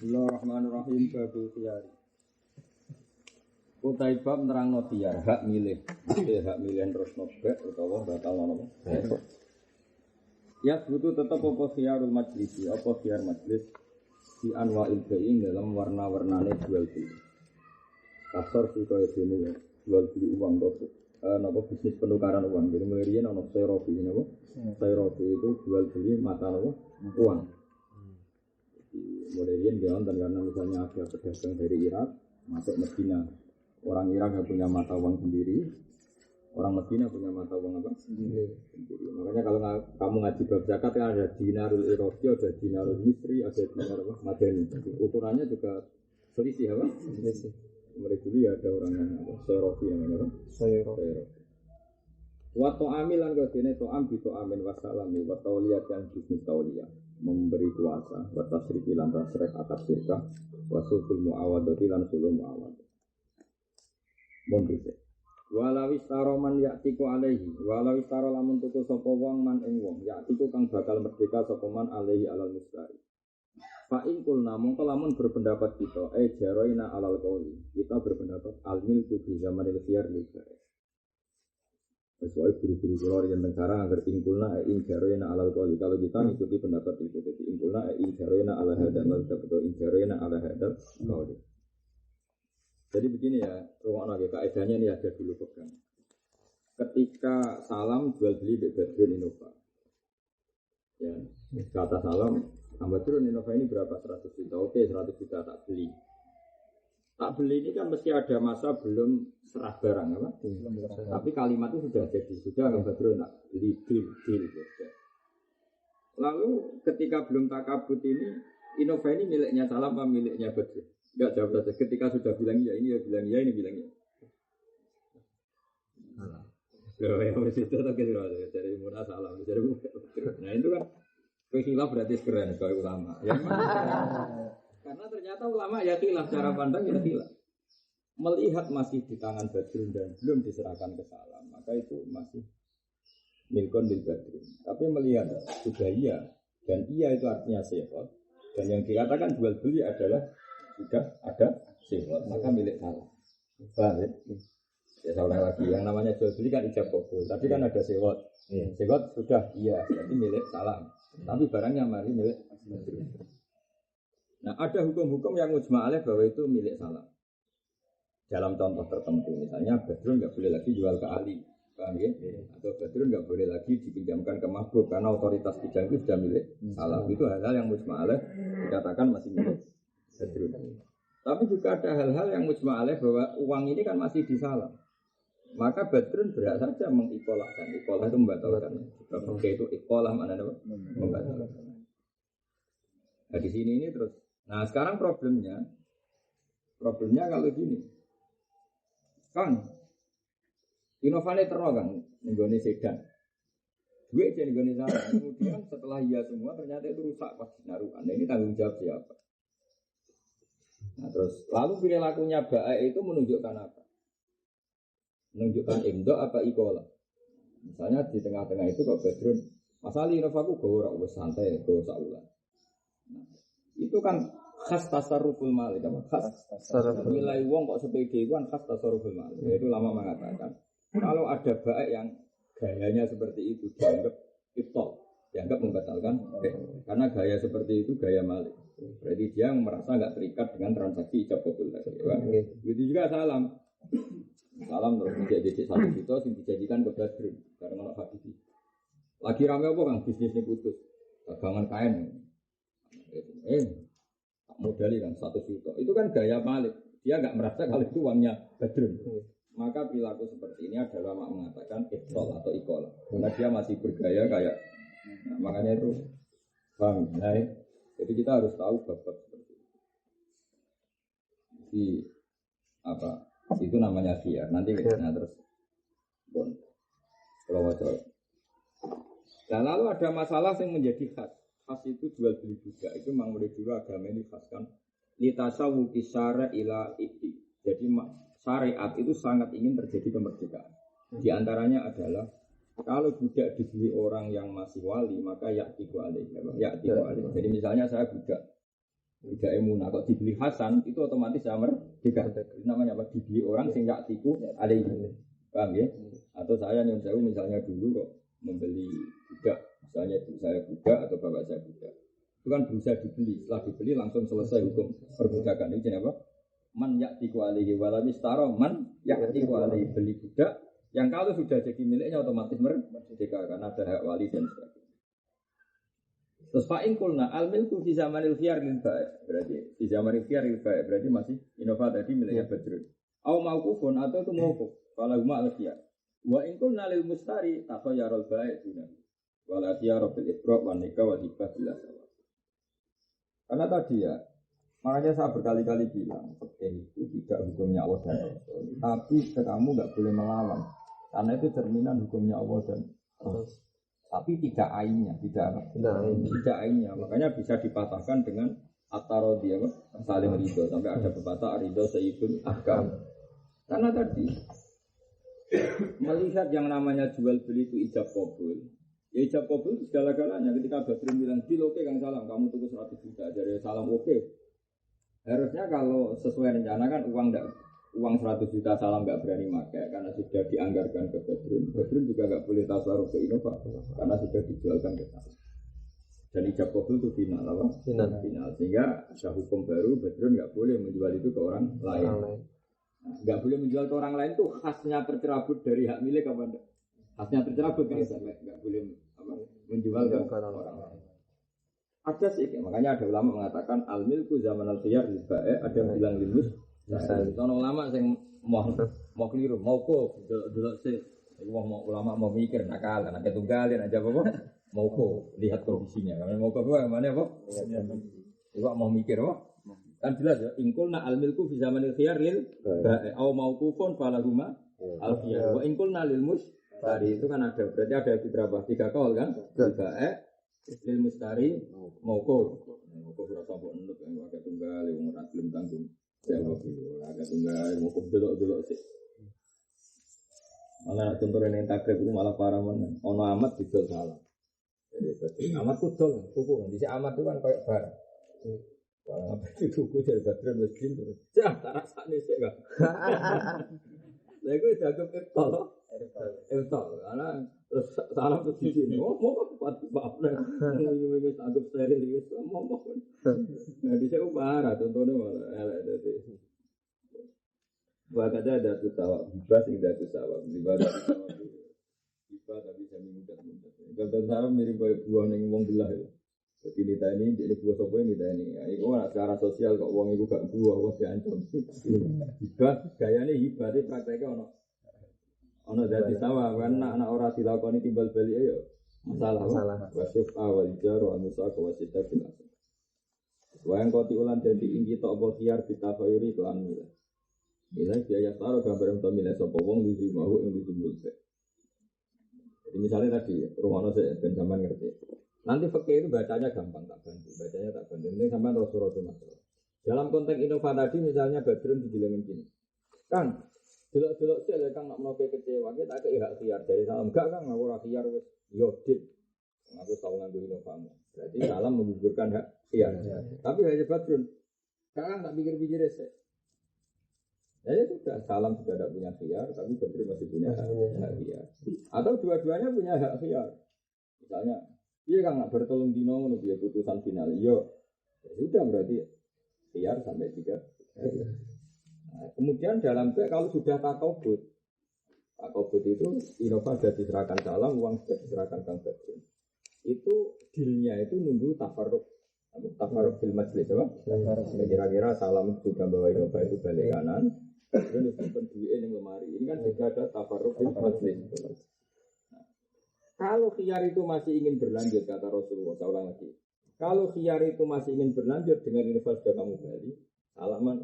Bismillahirrahmanirrahim. Babul khiyar. Utai bab nerangno khiyar, hak milih. Hak milihan terus nobek utawa batal nopo. Ya butuh tetap apa khiyarul majlisi, apa khiyar majlis di anwa'il bai'in dalam warna-warnane jual beli. Kasar sih kaya dene jual beli uang to. Napa bisnis penukaran uang. Jadi mulai riyen ana serofi napa? Serofi itu jual beli mata napa? Uang. Mulai riyen dia nonton karena misalnya ada pedagang dari Irak masuk Medina. Orang Irak yang punya mata uang sendiri, orang Medina punya mata uang apa? Sendiri. Makanya kalau kamu ngaji bab zakat kan ada dinarul Iraqi, ada dinarul Misri, ada dinar apa? Madani. Ukurannya juga selisih apa? Selisih. Mulai dulu ya ada orang yang apa? Serofi namanya apa? Serofi. Waktu amilan kau sini to'am bi to'amin wasalami wa tauliyat yang bisnis tauliyah memberi kuasa wa tasrifi lan tasrif akad sirkah wa sulhul mu'awadati lan sulhul mu'awad mondise walau istaro man ya'tiku alaihi walau istaro lamun tuku sapa wong man ing wong ya'tiku kang bakal merdeka sapa man alaihi alal mustari fa in kulna mongko lamun berpendapat kita jaroina alal qauli kita berpendapat al milku bi zamanil khiyar li sesuai guru-guru keluar yang sekarang agar ingkulna injarena alal qali. Kalau kita mengikuti pendapat itu, jadi ingkulna injarena ala hadal mazhab atau injarena ala hadal qali. Jadi begini ya, ruang lagi kaidahnya ini ada dulu pegang. Ketika salam jual beli Badrun Innova, ya kata salam, Badrun Innova ini berapa 100 juta? Oke 100 juta tak beli. Tak beli ini kan mesti ada masa belum serah barang apa? Tapi kalimat itu sudah jadi, sudah Bang Badrun nak beli deal. Lalu ketika belum takabut ini Innova ini miliknya Salam apa miliknya Badrun? Enggak jawab saja. Ketika sudah bilang ya ini ya bilang ya ini bilang ya. Loh ya mesti itu tak kira dari murah Salam dari Badrun. Nah itu kan khilaf berarti keren kalau ulama. Ya karena ternyata ulama ya khilaf cara pandang ya khilaf. Melihat masih di tangan Badrun dan belum diserahkan ke Salam, maka itu masih milkon bil Badrun. Tapi melihat sudah iya dan iya itu artinya sifat dan yang dikatakan jual beli adalah sudah ada sifat maka milik Salam. Paham ya? Ya saya lagi yang namanya jual beli kan ijab kabul. Tapi kan ada sifat. Sifat sudah iya berarti milik Salam. Tapi barangnya masih milik Badrun. Nah, ada hukum-hukum yang mujma' alaih bahwa itu milik Salam. Dalam contoh tertentu, misalnya Badrun nggak boleh lagi jual ke Ali, paham ya? Atau Badrun nggak boleh lagi dipinjamkan ke Mahbub karena otoritas pinjam itu sudah milik Salam. Itu hal-hal yang mujma' alaih dikatakan masih milik Badrun. Tapi juga ada hal-hal yang mujma' alaih bahwa uang ini kan masih di Salam. Maka Badrun berhak saja mengikolahkan. Ikolah itu membatalkan. Sebab itu ikolah mana apa? Membatalkan. Nah di sini ini terus. Nah sekarang problemnya kalau gini, Kang, Innovane terus Kang, nenggone sedan, duit jadi nenggone sana. Kemudian setelah iya semua ternyata itu rusak pas naruhan. Nah, ini tanggung jawab siapa? Nah terus lalu perilakunya baik itu menunjukkan apa? Menunjukkan imdo apa ikola? Misalnya di tengah-tengah itu kok Badrun, masalah Innovaku gawe ora santai, gawe saulan. Nah, itu kan khas tasarruful malik apa? Khas tasarruful nilai wong kok sepede itu kan khas tasarruful malik. Yaitu lama mengatakan kalau ada baik yang gayanya seperti itu dianggap ibtal, dianggap membatalkan karena gaya seperti itu gaya malik. Berarti dia merasa enggak terikat dengan transaksi ijab kabul tadi, ya. Begitu juga Salam. Salam terus dijadikan satu juta yang dijadikan ke Badrun karena anak Habibi. Lagi rame apa Kang bisnisnya putus, dagangan kain. Modali kan 1 juta. Itu kan gaya Malik. Dia enggak merasa kalau itu uangnya Badrun. Maka perilaku seperti ini adalah mengatakan ibtal atau ikola. Karena dia masih bergaya kayak makanya itu paham. Nah, jadi kita harus tahu bab-bab seperti itu. Di apa? Itu namanya khiyar. Nanti nah terus bon. Kalau wajar. Nah, lalu ada masalah yang menjadi khas. Khas itu jual beli juga. Itu memang mulai dulu agama ini khas kan. Litasawuki syara ila ikti. Jadi syariat itu sangat ingin terjadi kemerdekaan. Di antaranya adalah kalau budak dibeli orang yang masih wali maka yaktiku alaih. Yaktiku alaih. Jadi misalnya saya budak. Tidak emunah. Kok dibeli Hasan itu otomatis ya merdeka. Itu namanya apa? Dibeli orang sing yaktiku alaihi. Paham ya? Atau saya nyuwun sewu misalnya dulu kok membeli budak, misalnya ibu saya budak atau bapak saya budak. Itu kan bisa dibeli. Setelah dibeli langsung selesai hukum perbudakan. Itu apa? Man yaktiku alaihi walam istaro man yaktiku alaihi, beli budak yang kalau sudah jadi miliknya otomatis merdeka karena ada hak wali dan sebagainya. Terus fa'in kulna al-milku fi zamanil khiyar lil ba'i, berarti di zamanil khiyar lil ba'i berarti masih Innova tadi miliknya Badrun. Au mauqufun atau itu mauquf, fala huma al-khiyar. Wa in kulna lil mustari takhayyarul ba'i duna. Wala khiyara bil iqra' wa nikah wa hibah bila sawa. Karena tadi ya, makanya saya berkali-kali bilang, itu tidak hukumnya Allah dan Rasul. Tapi kamu enggak boleh melawan. Karena itu cerminan hukumnya Allah dan Rasul. Tapi tidak ainnya, tidak ainnya. Makanya bisa dipatahkan dengan at-tarodhi, saling ridho. Sampai ada pepatah ridho sayyidul ahkam. Karena tadi melihat yang namanya jual beli itu ijab kabul. Ya ijab kabul segala-galanya. Ketika Badrun bilang, "Deal oke Kang Salam, kamu tunggu 100 juta." Dari Salam oke. Harusnya kalau sesuai rencana kan uang 100 juta Salam nggak berani pakai karena sudah dianggarkan ke Badrun. Badrun juga nggak boleh tasarruf ke Innova karena sudah dijualkan ke Salam. Dan ijab kabul itu final apa? Final. Sehingga ada hukum baru, Badrun nggak boleh menjual itu ke orang lain. Nggak boleh menjual ke orang lain itu khasnya tercerabut dari hak milik apa enggak? Khasnya tercerabut kan nggak boleh menjual ke orang lain. Ada sih, makanya ada ulama mengatakan al-milku zaman al-khiyar ada yang bilang limus. Sono ulama sing mau keliru, mau kok delok sih. Mau ulama mau mikir nakal, nak ketunggalin aja apa? Mau kok lihat kondisinya. Kalau mau kok mana apa? Iku mau mikir apa? Kan jelas ya, ingkulna al-milku fi zamanil khiyar lil au mauqufun falahuma al-khiyar. Wa ingkulna lil mustari itu kan ada, berarti ada berapa? 3 kaul kan? Lil mustari mauquf. Mauquf ora sampe enduk yang agak tunggal yang ora gelem tanggung. Ya agak tunggal mau delok sih. Malah contohnya yang takrib itu malah parah mana. Ono amat didol salah. Jadi amat kudol, tuku. Di amat itu kan kayak bar. Wah apa itu tuku dari Badrun Muslim terus. Jah tak rasane sik kan. Lah iku dianggap Entol. Karena terus salah terus di sini. Oh mau apa? Ini anggap steril itu mau. Nah di sana parah contohnya malah elek tadi. Bahkan ada tuh tawa, hibah sih ada tuh tawa, ibadah tawa hibah tapi saya mudah. Kalau tawa mirip kayak buah neng wong belah itu. Jadi nita ini jadi buah sopo ini nita ini. Itu kan secara sosial kok wong itu gak buah, wah diancam. Hibah gayanya hibah itu prakteknya ono dari tawa kan anak orang dilakoni timbal balik ayo masalah. Wasuf awal jaru anusa kewasita bilas. Wayang koti ulan jadi ingki tok apa khiyar bitafayuri kelan milah. Milah biaya taruh gambar untuk milah sopo wong lucu mau yang lucu mulse. Jadi misalnya tadi rumah saya ben sampean ngerti. Nanti fakir itu bacanya gampang tak bantu, bacanya tak bantu. Ini sampean rasul masalah. Dalam konteks Innova tadi misalnya Badrun dibilangin gini, Kang, delok-delok sih Kang nak mau kecewa, kita ke hak khiyar dari Salam enggak Kang, aku ora khiyar wis yodit. Aku tahu nganggo Innova. Berarti Salam menggugurkan hak khiyar. Tapi hanya Badrun. Sekarang tak pikir-pikir sih. Ya sudah, Salam sudah tidak punya khiyar, tapi Badrun masih punya hak khiyar. Atau dua-duanya punya hak khiyar. Misalnya, iya Kang nak bertolong dino ngono biar putusan final. Iya. Ya sudah berarti khiyar sampai 3. Nah, kemudian dalam kalau sudah takobut itu Innova sudah diserahkan Salam, uang sudah diserahkan Kang Badrun. Itu dealnya itu nunggu tafarruq fil majlis apa? Kira-kira Salam sudah bawa Innova itu balik kanan, dan simpen duit yang lemari. Ini kan juga ada tafarruq fil majlis. Kalau khiyar itu masih ingin berlanjut kata Rasulullah, saya ulang lagi. Kalau khiyar itu masih ingin berlanjut dengan Innova sudah kamu beli,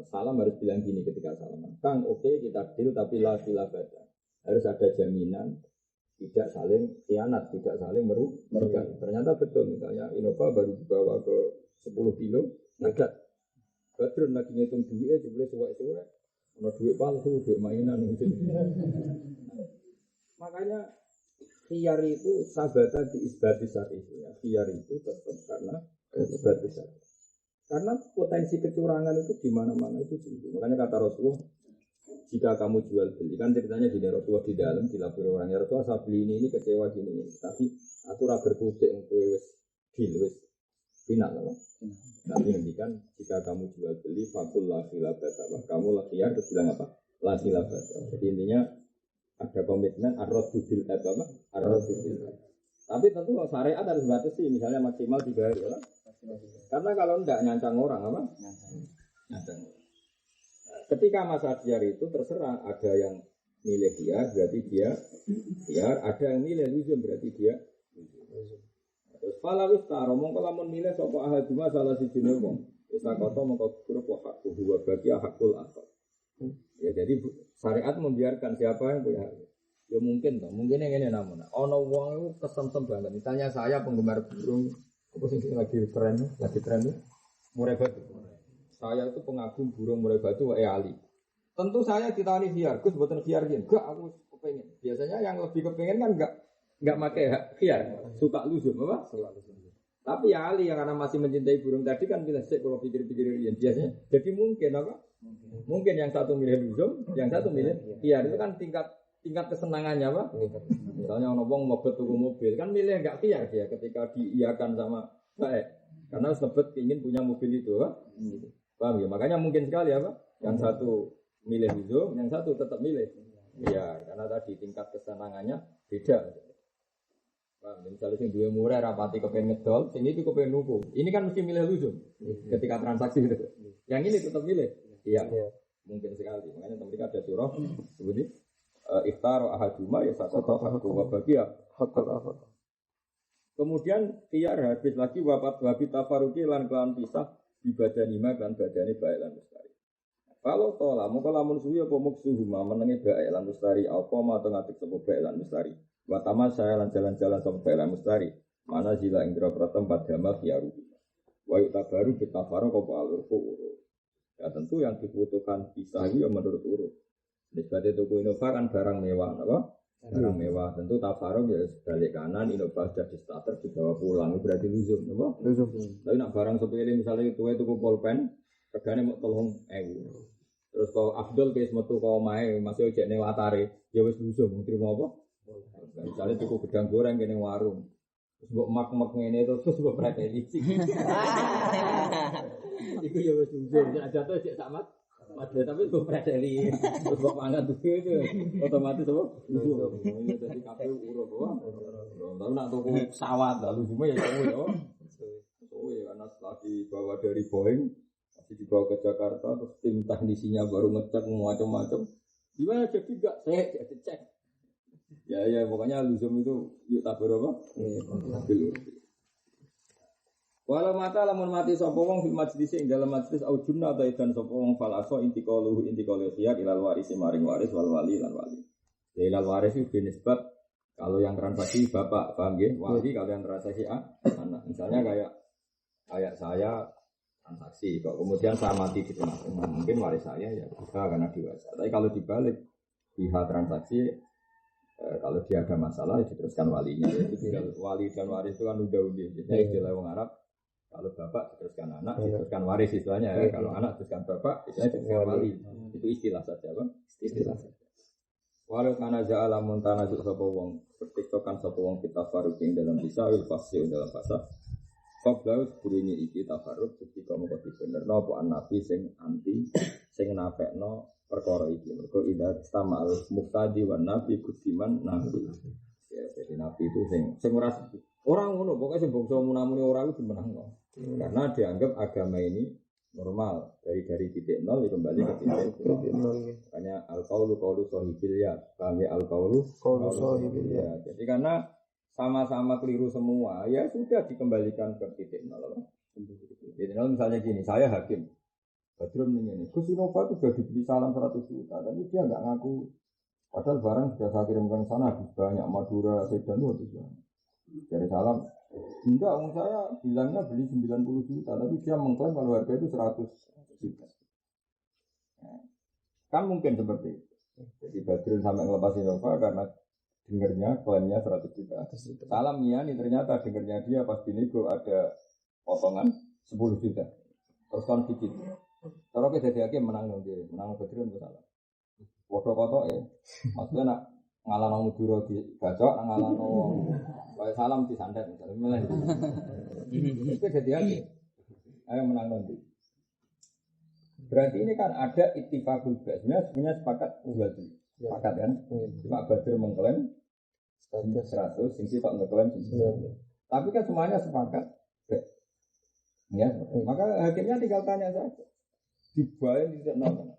Salam harus bilang gini ketika salaman. Kang, oke, kita deal tapi la khilafata. Harus ada jaminan tidak saling khianat, tidak saling merugikan. Ternyata betul, misalnya Innova baru dibawa ke 10 kilo, nagat. Badrun lagi ngitung duitnya, jumlah suwek-suwek. Ada duit palsu, duit mainan. Gitu. Makanya khiyar itu sabata di isbati saat itu. Ya. Khiyar itu tetap karena isbati saat. Karena potensi kecurangan itu di mana-mana itu tinggi. Makanya kata Rasulullah, jika kamu jual beli, kan ceritanya di Rasulullah di dalam dilapor orangnya Rasulullah saya beli ini kecewa gini, tapi aku ora berkutik untuk wes deal wes final lah. Tapi ngendikan jika kamu jual beli fakul la khilafata, kamu lah khiyar terus bilang apa? La khilafata. Jadi intinya ada komitmen ar-raddu bil apa? Ar-raddu bil. Tapi tentu syariat harus batasi, misalnya maksimal 3 hari ya. Karena kalau enggak nyancang orang apa? Nyancang. Ketika masa khiyar itu terserah, ada yang milih khiyar berarti dia khiyar, ada yang milih luzum berarti dia luzum. Terus pala wis taro mongko lamun milih sapa ahad cuma salah siji wong. Wis kota mongko grup hak wa bagi hakul akhir. Ya jadi syariat membiarkan siapa yang punya hak. Ya mungkin toh, mungkin yang ini namun ana wong iku kesem-sem banget. Misalnya saya penggemar burung apa sing lagi tren murai batu. Saya itu pengagum burung murai batu wae ali. Tentu saya ditani khiyar, Gus mboten khiyar yen. Enggak, aku kepengin. Biasanya yang lebih kepengin kan enggak pakai khiyar, suka luzum apa? Tapi ya Ali yang karena masih mencintai burung tadi kan pilih sik kalau pikir-pikir yen biasanya. Jadi mungkin apa? Mungkin yang satu milih luzum, yang satu milih khiyar. Itu kan tingkat kesenangannya apa? Misalnya orang wong mabet tuku mobil kan milih enggak khiyar dia ketika diiyakan sama baik. Karena sebet ingin punya mobil itu, apa? Paham ya? Makanya mungkin sekali apa? Yang satu milih luzum, yang satu tetap milih. Ya, karena tadi tingkat kesenangannya beda. Paham? Misalnya sing duwe murah rapati kepengen ngedol, sing iki kepengen nuku. Ini kan mesti milih luzum ketika transaksi itu. Yang ini tetap milih. Iya. Mungkin sekali. Makanya mereka ada surah seperti iftar ahaduma ya satu hakku wa baqiya hakul akhar. Kemudian khiyar habis lagi wabi tafaruqi lan kelan pisah ibadah lima kan badane baik lan mustari. Kalau tola mongko lamun suwi apa muksuhuma menenge baik lan mustari apa ma ngatik sapa baik lan mustari. Wa taman saya lan jalan-jalan sampai baik lan mustari. Mana sila ing pira tempat damel khiyaru. Wa tabaru bitafaruq apa alurfu. Ya tentu yang dibutuhkan pisah ya menurut urut. Nisbate tuku Innova kan barang mewah, apa? Barang mewah. Tentu tafaruk ya balik kanan, Innova sudah di starter dibawa pulang, berarti luzum, apa? Luzum. Tapi nak barang sepele misalnya tuku pulpen, regane mau 3.000. Terus kalau Abdul guys metu kau mae masih ojek ning latare, ya wis luzum, trimo apa? Misalnya tuku gedang goreng kene warung. Terus mbok mak-mak ngene terus mbok preteli. Iku ya wis luzum, jatuh cek samat. Padahal tapi gue predeli terus kok mangan tuh itu otomatis apa? Luzum. Ini dari KPU urut apa? Tahu nak tuku pesawat lalu cuma ya suwe karena setelah dibawa dari Boeing masih dibawa ke Jakarta terus tim teknisinya baru ngecek macam-macam. Gimana jadi enggak saya cek. Ya pokoknya luzum itu yuk tabur apa? Walau mata lamun mati sapa wong fil majlis ing dalam majlis au junna ta idan sapa wong falaso intiqalu khiyar ilal warisi maring waris wal wali lan wali. Ya ilal waris itu nisbat kalau yang transaksi bapak paham nggih, wali kalau yang transaksi anak. Misalnya kayak saya transaksi kok kemudian saya mati di tengah mungkin waris saya ya bisa karena dewasa. Tapi kalau dibalik pihak transaksi kalau dia ada masalah diteruskan walinya. Itu wali dan waris itu kan udah jadi istilah orang Arab. Kalau bapak diteruskan anak, diteruskan waris istilahnya ya. Kalau anak diteruskan bapak, istilahnya diteruskan wali. Itu istilah saja, Bang. Istilah saja. Walau kana ja'ala muntana sapa wong, bertiktokan sapa wong kita faruqing dalam bisa wil fasih dalam fasa. Qabla burine iki tafarruq ketika moko dibenerno apa nabi sing anti sing nafekno perkara iki. Mergo ida sama al muqtadi wan nabi kudiman nabi. Ya, jadi nabi itu sing ora orang ngono, pokoknya sing bangsa munamune ora iku dimenangno. Karena dianggap agama ini normal dari titik nol kembali ke titik nol. Makanya al-qaulu qaulu sahibil ya, kami al-qaulu qaulu sahibil ya. Jadi karena sama-sama keliru semua, ya sudah dikembalikan ke titik nol. Titik nol misalnya gini, saya hakim. Badrun ini, Gus Innova itu sudah dibeli salam 100 juta, tapi dia nggak ngaku. Padahal barang sudah saya kirimkan ke sana habis banyak Madura, Sedan itu habis banyak. Dari salam, enggak, saya bilangnya beli 90 juta, tapi dia mengklaim kalau harga itu 100 juta. Kan mungkin seperti itu. Jadi Badrun sampai ngelepas Innova karena dengernya klaimnya 100 juta. Salam ini ternyata dengernya dia pas dinego ada potongan 10 juta. terus konflik itu. Kalau kita jadi hakim menang dong dia, menang Badrun itu salah. Foto kotor ya, maksudnya nak ngalano muduro di bacok, ngalano kayak salam di santet misalnya, milih. Itu jadi hakim, ayo menang nanti. Berarti ini kan ada ittifaqul bais, sebenarnya sepakat ugal dulu, sepakat kan? Cuma Badr mengklaim 100, singsi tak mengklaim 100. Tapi kan semuanya sepakat, ya. Maka hakimnya tinggal tanya saja. Dibayar tidak nol.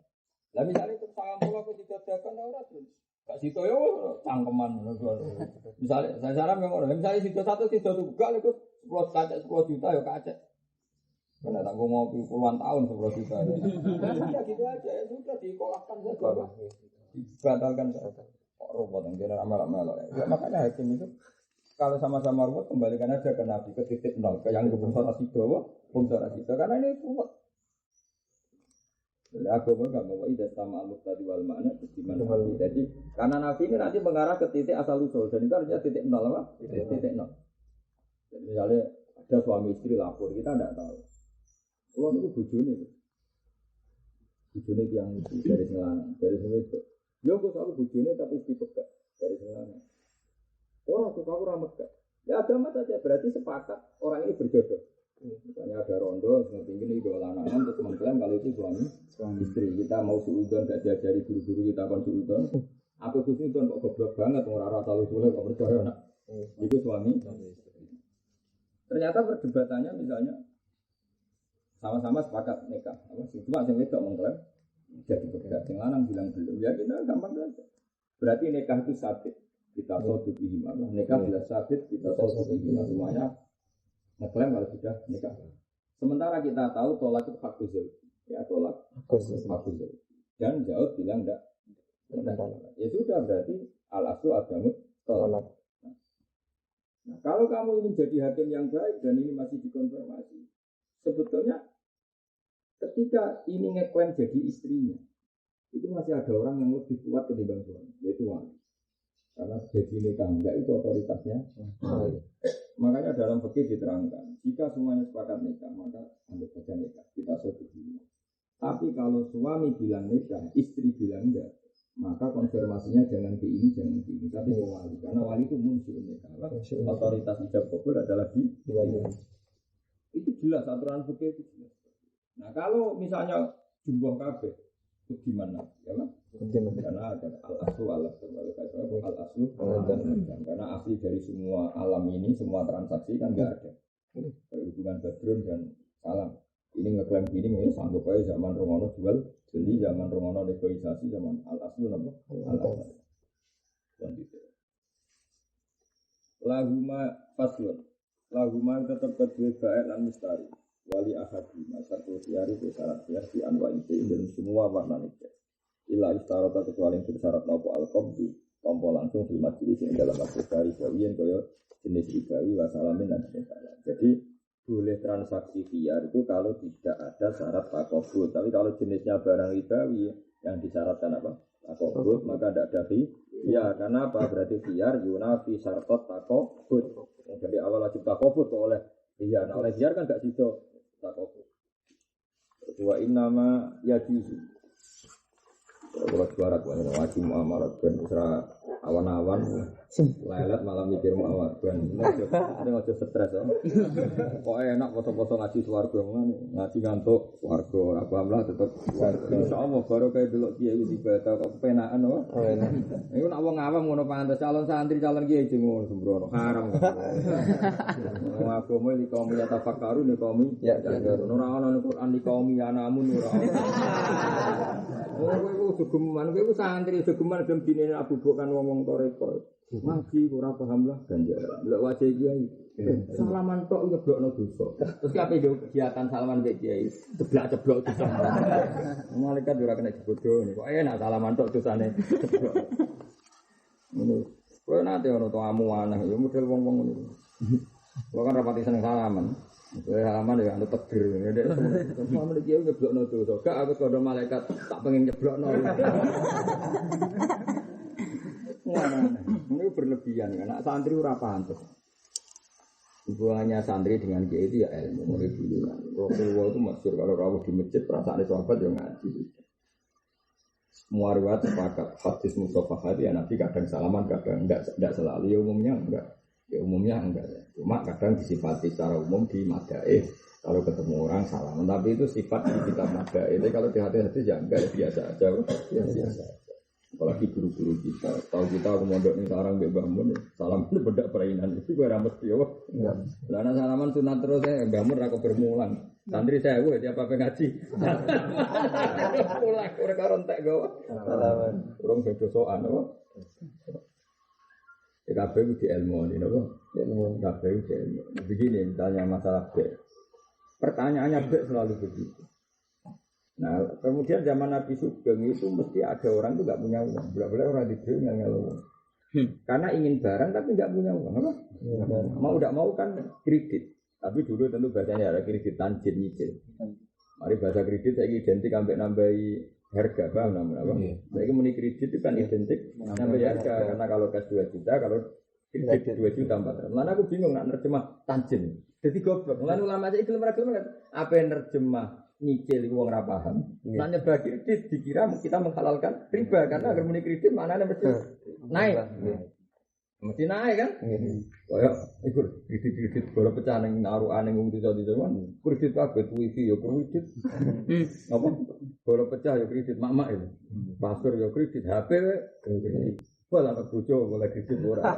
Lah misalnya itu sangat pola kesidadakan orang terus, gak situ yo cangkeman. Misalnya saya saran yang orang, misalnya situ satu situ juga itu 10 juta ya kacek. Karena tak mau puluhan tahun 10 juta. Ya gitu aja ya sudah dikolahkan saja. Dibatalkan saja. Kok robot yang jadi amal-amal ya. Makanya hakim itu kalau sama-sama robot kembalikan aja ke Nabi ke titik nol ke yang bungsor asido karena ini robot. Agama nggak mau idah sama al-muqtadi wal makna bagaimana. Jadi karena Nabi ini nanti mengarah ke titik asal usul dan itu artinya titik nol apa? Titik nol. Jadi misalnya ada suami istri lapor kita tidak tahu. Kalau itu bujune yang dari Selatan, dari itu. Yo kok aku bujune tapi istri pegat dari Selatan. Orang tuh kamu ramet gak? Ya agama saja berarti sepakat orang ini berjodoh. Misalnya ada rondo, seperti ini dua lanangan, terus mengklaim kalau itu suami istri. Kita mau suudon, gak diajari guru-guru kita kon suudon. Aku suudon kok goblok banget, orang rata lu boleh kok percaya nak. Itu suami. Ternyata perdebatannya misalnya sama-sama sepakat nikah. Cuma yang itu mengklaim jadi berbeda. Yang lanang bilang belum. Ya kita gampang saja. Berarti nikah itu sabit. Kita soduk ihimah. Nikah bila sabit, kita soduk ihimah semuanya. Ngeklaim kalau sudah nikah. Sementara kita tahu tolak itu hak uzur. Ya tolak hak uzur. Dan jauh bilang enggak. Ya sudah berarti al-aslu adamut tolak. Nah, kalau kamu ingin jadi hakim yang baik dan ini masih dikonfirmasi, sebetulnya ketika ini ngeklaim jadi istrinya, itu masih ada orang yang lebih kuat ketimbang suami, yaitu wali. Karena jadi nikah enggak itu otoritasnya. Makanya dalam fikih diterangkan, jika semuanya sepakat nikah, maka anggap saja nikah. Kita setuju. Tapi kalau suami bilang nikah, istri bilang enggak, maka konfirmasinya jangan ke ini, tapi ke wali. Karena wali itu muncul nikah. Otoritas ijab kabul adalah di wali. Itu jelas aturan fikih itu jelas. Nah kalau misalnya jumlah kabeh, itu gimana? Ya kan? Karena ada al-aslu al-aslu karena asli dari semua alam ini, semua transaksi kan nggak ada hubungan Badrun dan Salam. Ini ngeklaim gini, ini sanggup aja zaman Romono jual beli, zaman Romono negosiasi, zaman al-aslu apa? Al-aslu. Laguma faslun, laguma tetap kedua baik dan misteri. Wali ahadi masa sosiari bersyarat di anwa itu dan semua warna nikah. Ila istarata kecuali yang bersyarat nopo al-qabdi tompo langsung di majelis yang dalam majelis dari jawian kaya jenis ribawi wasalamin dan sebagainya. Jadi boleh transaksi khiyar itu kalau tidak ada syarat takobut. Tapi kalau jenisnya barang ribawi yang disyaratkan apa? Takobut maka tidak ada khiyar. Karena apa? Berarti khiyar yunafi syaratot takobut. Jadi awal wajib takobut oleh khiyar. Nah oleh khiyar kan tidak bisa takobut. Wa innama yajuzu. Kalau suara bukan wajib muamalat dan usra awan-awan lelet malam mikir muamalat dan ada ngocok stres ya. Kok enak foto-foto ngaji swarga mana ngaji ngantuk swarga apa amlah tetap swarga. Insyaallah baru kayak dulu kiai di bata kok kepenaan loh. Iku nak wong awam ngono pantes calon santri calon kiai ngono sembrono haram. Wong agama iki kaum ya tafakkaru nek kaum ya ora ana ning Quran di kaum ya namun ora. Oh, geman, kowe santri geman dem dinene Abu Bakar ngomong toreko. Ngaji ora paham lah ganjaran. Lek wajah kiai. Salaman tok nyeblokno dosa. Terus ape yo kegiatan salaman mbek kiai, ceblak-ceblok dosa. Malaikat ora kena dibodoh kok enak salaman tok dosane ceblok. Ngono. Kowe nate ono tamu aneh yo model wong-wong ngono. Kok kan rapati seneng salaman. Salaman ya anu tegir. Semua iki nyeblokno dosa. Gak aku kondo malaikat tak pengen nyeblokno. Ini berlebihan kan, santri ora pantes. Hubungannya santri dengan kiai itu ya ilmu mulai dulu kan. Rasulullah itu masyhur kalau rawuh di masjid perasaan sahabat yang ngaji. Semua riwayat sepakat hadis mushafah ya Nabi kadang salaman kadang enggak selalu ya umumnya enggak. Ya umumnya enggak. Cuma kadang disifati secara umum di madaih kalau ketemu orang salaman tapi itu sifat di kitab madaih. Jadi kalau di hati-hati ya enggak ya biasa aja. Ya biasa. Apalagi guru-guru kita, tahu kita aku mondok nih sekarang Mbak Mun, salam itu bedak perainan itu gue ramet ya, karena salaman sunat terus ya Mbak Mun rako bermulang, santri saya gue dia apa ngaji, pulang orang karontek gue, salaman, orang berdosoan, KPU di ilmu ini, KPU di ilmu. Begini misalnya masalah B, pertanyaannya B selalu begitu. Nah, kemudian zaman Nabi Sugeng itu mesti ada orang itu nggak punya uang, boleh orang diberi nggak uang, karena ingin barang tapi nggak punya uang, apa? Mau tidak mau kan kredit, tapi dulu tentu bahasanya ada kredit tanjil nyicil. Mari bahasa kredit saya identik sampai nambahi harga, paham namanya apa? Saya muni kredit itu kan identik nambahi harga, karena kalau kas 2 juta, kalau kredit 2 juta 400. Lalu aku bingung nak nerjemah tanjil, jadi goblok. Lalu ulama saya iklim apa yang nerjemah nyicil uang ora paham. Nanya bagi kredit dikira kita menghalalkan riba karena agar muni kredit maknanya mesti naik. Mesti naik kan? Kayak ikut kredit bola pecah ning narukan ning wong desa-desa kan. Kredit kabeh wifi ya kredit. Apa? Bola pecah ya kredit mak-mak itu. Pasur ya kredit, HP kredit. Bola bojo bola kredit ora.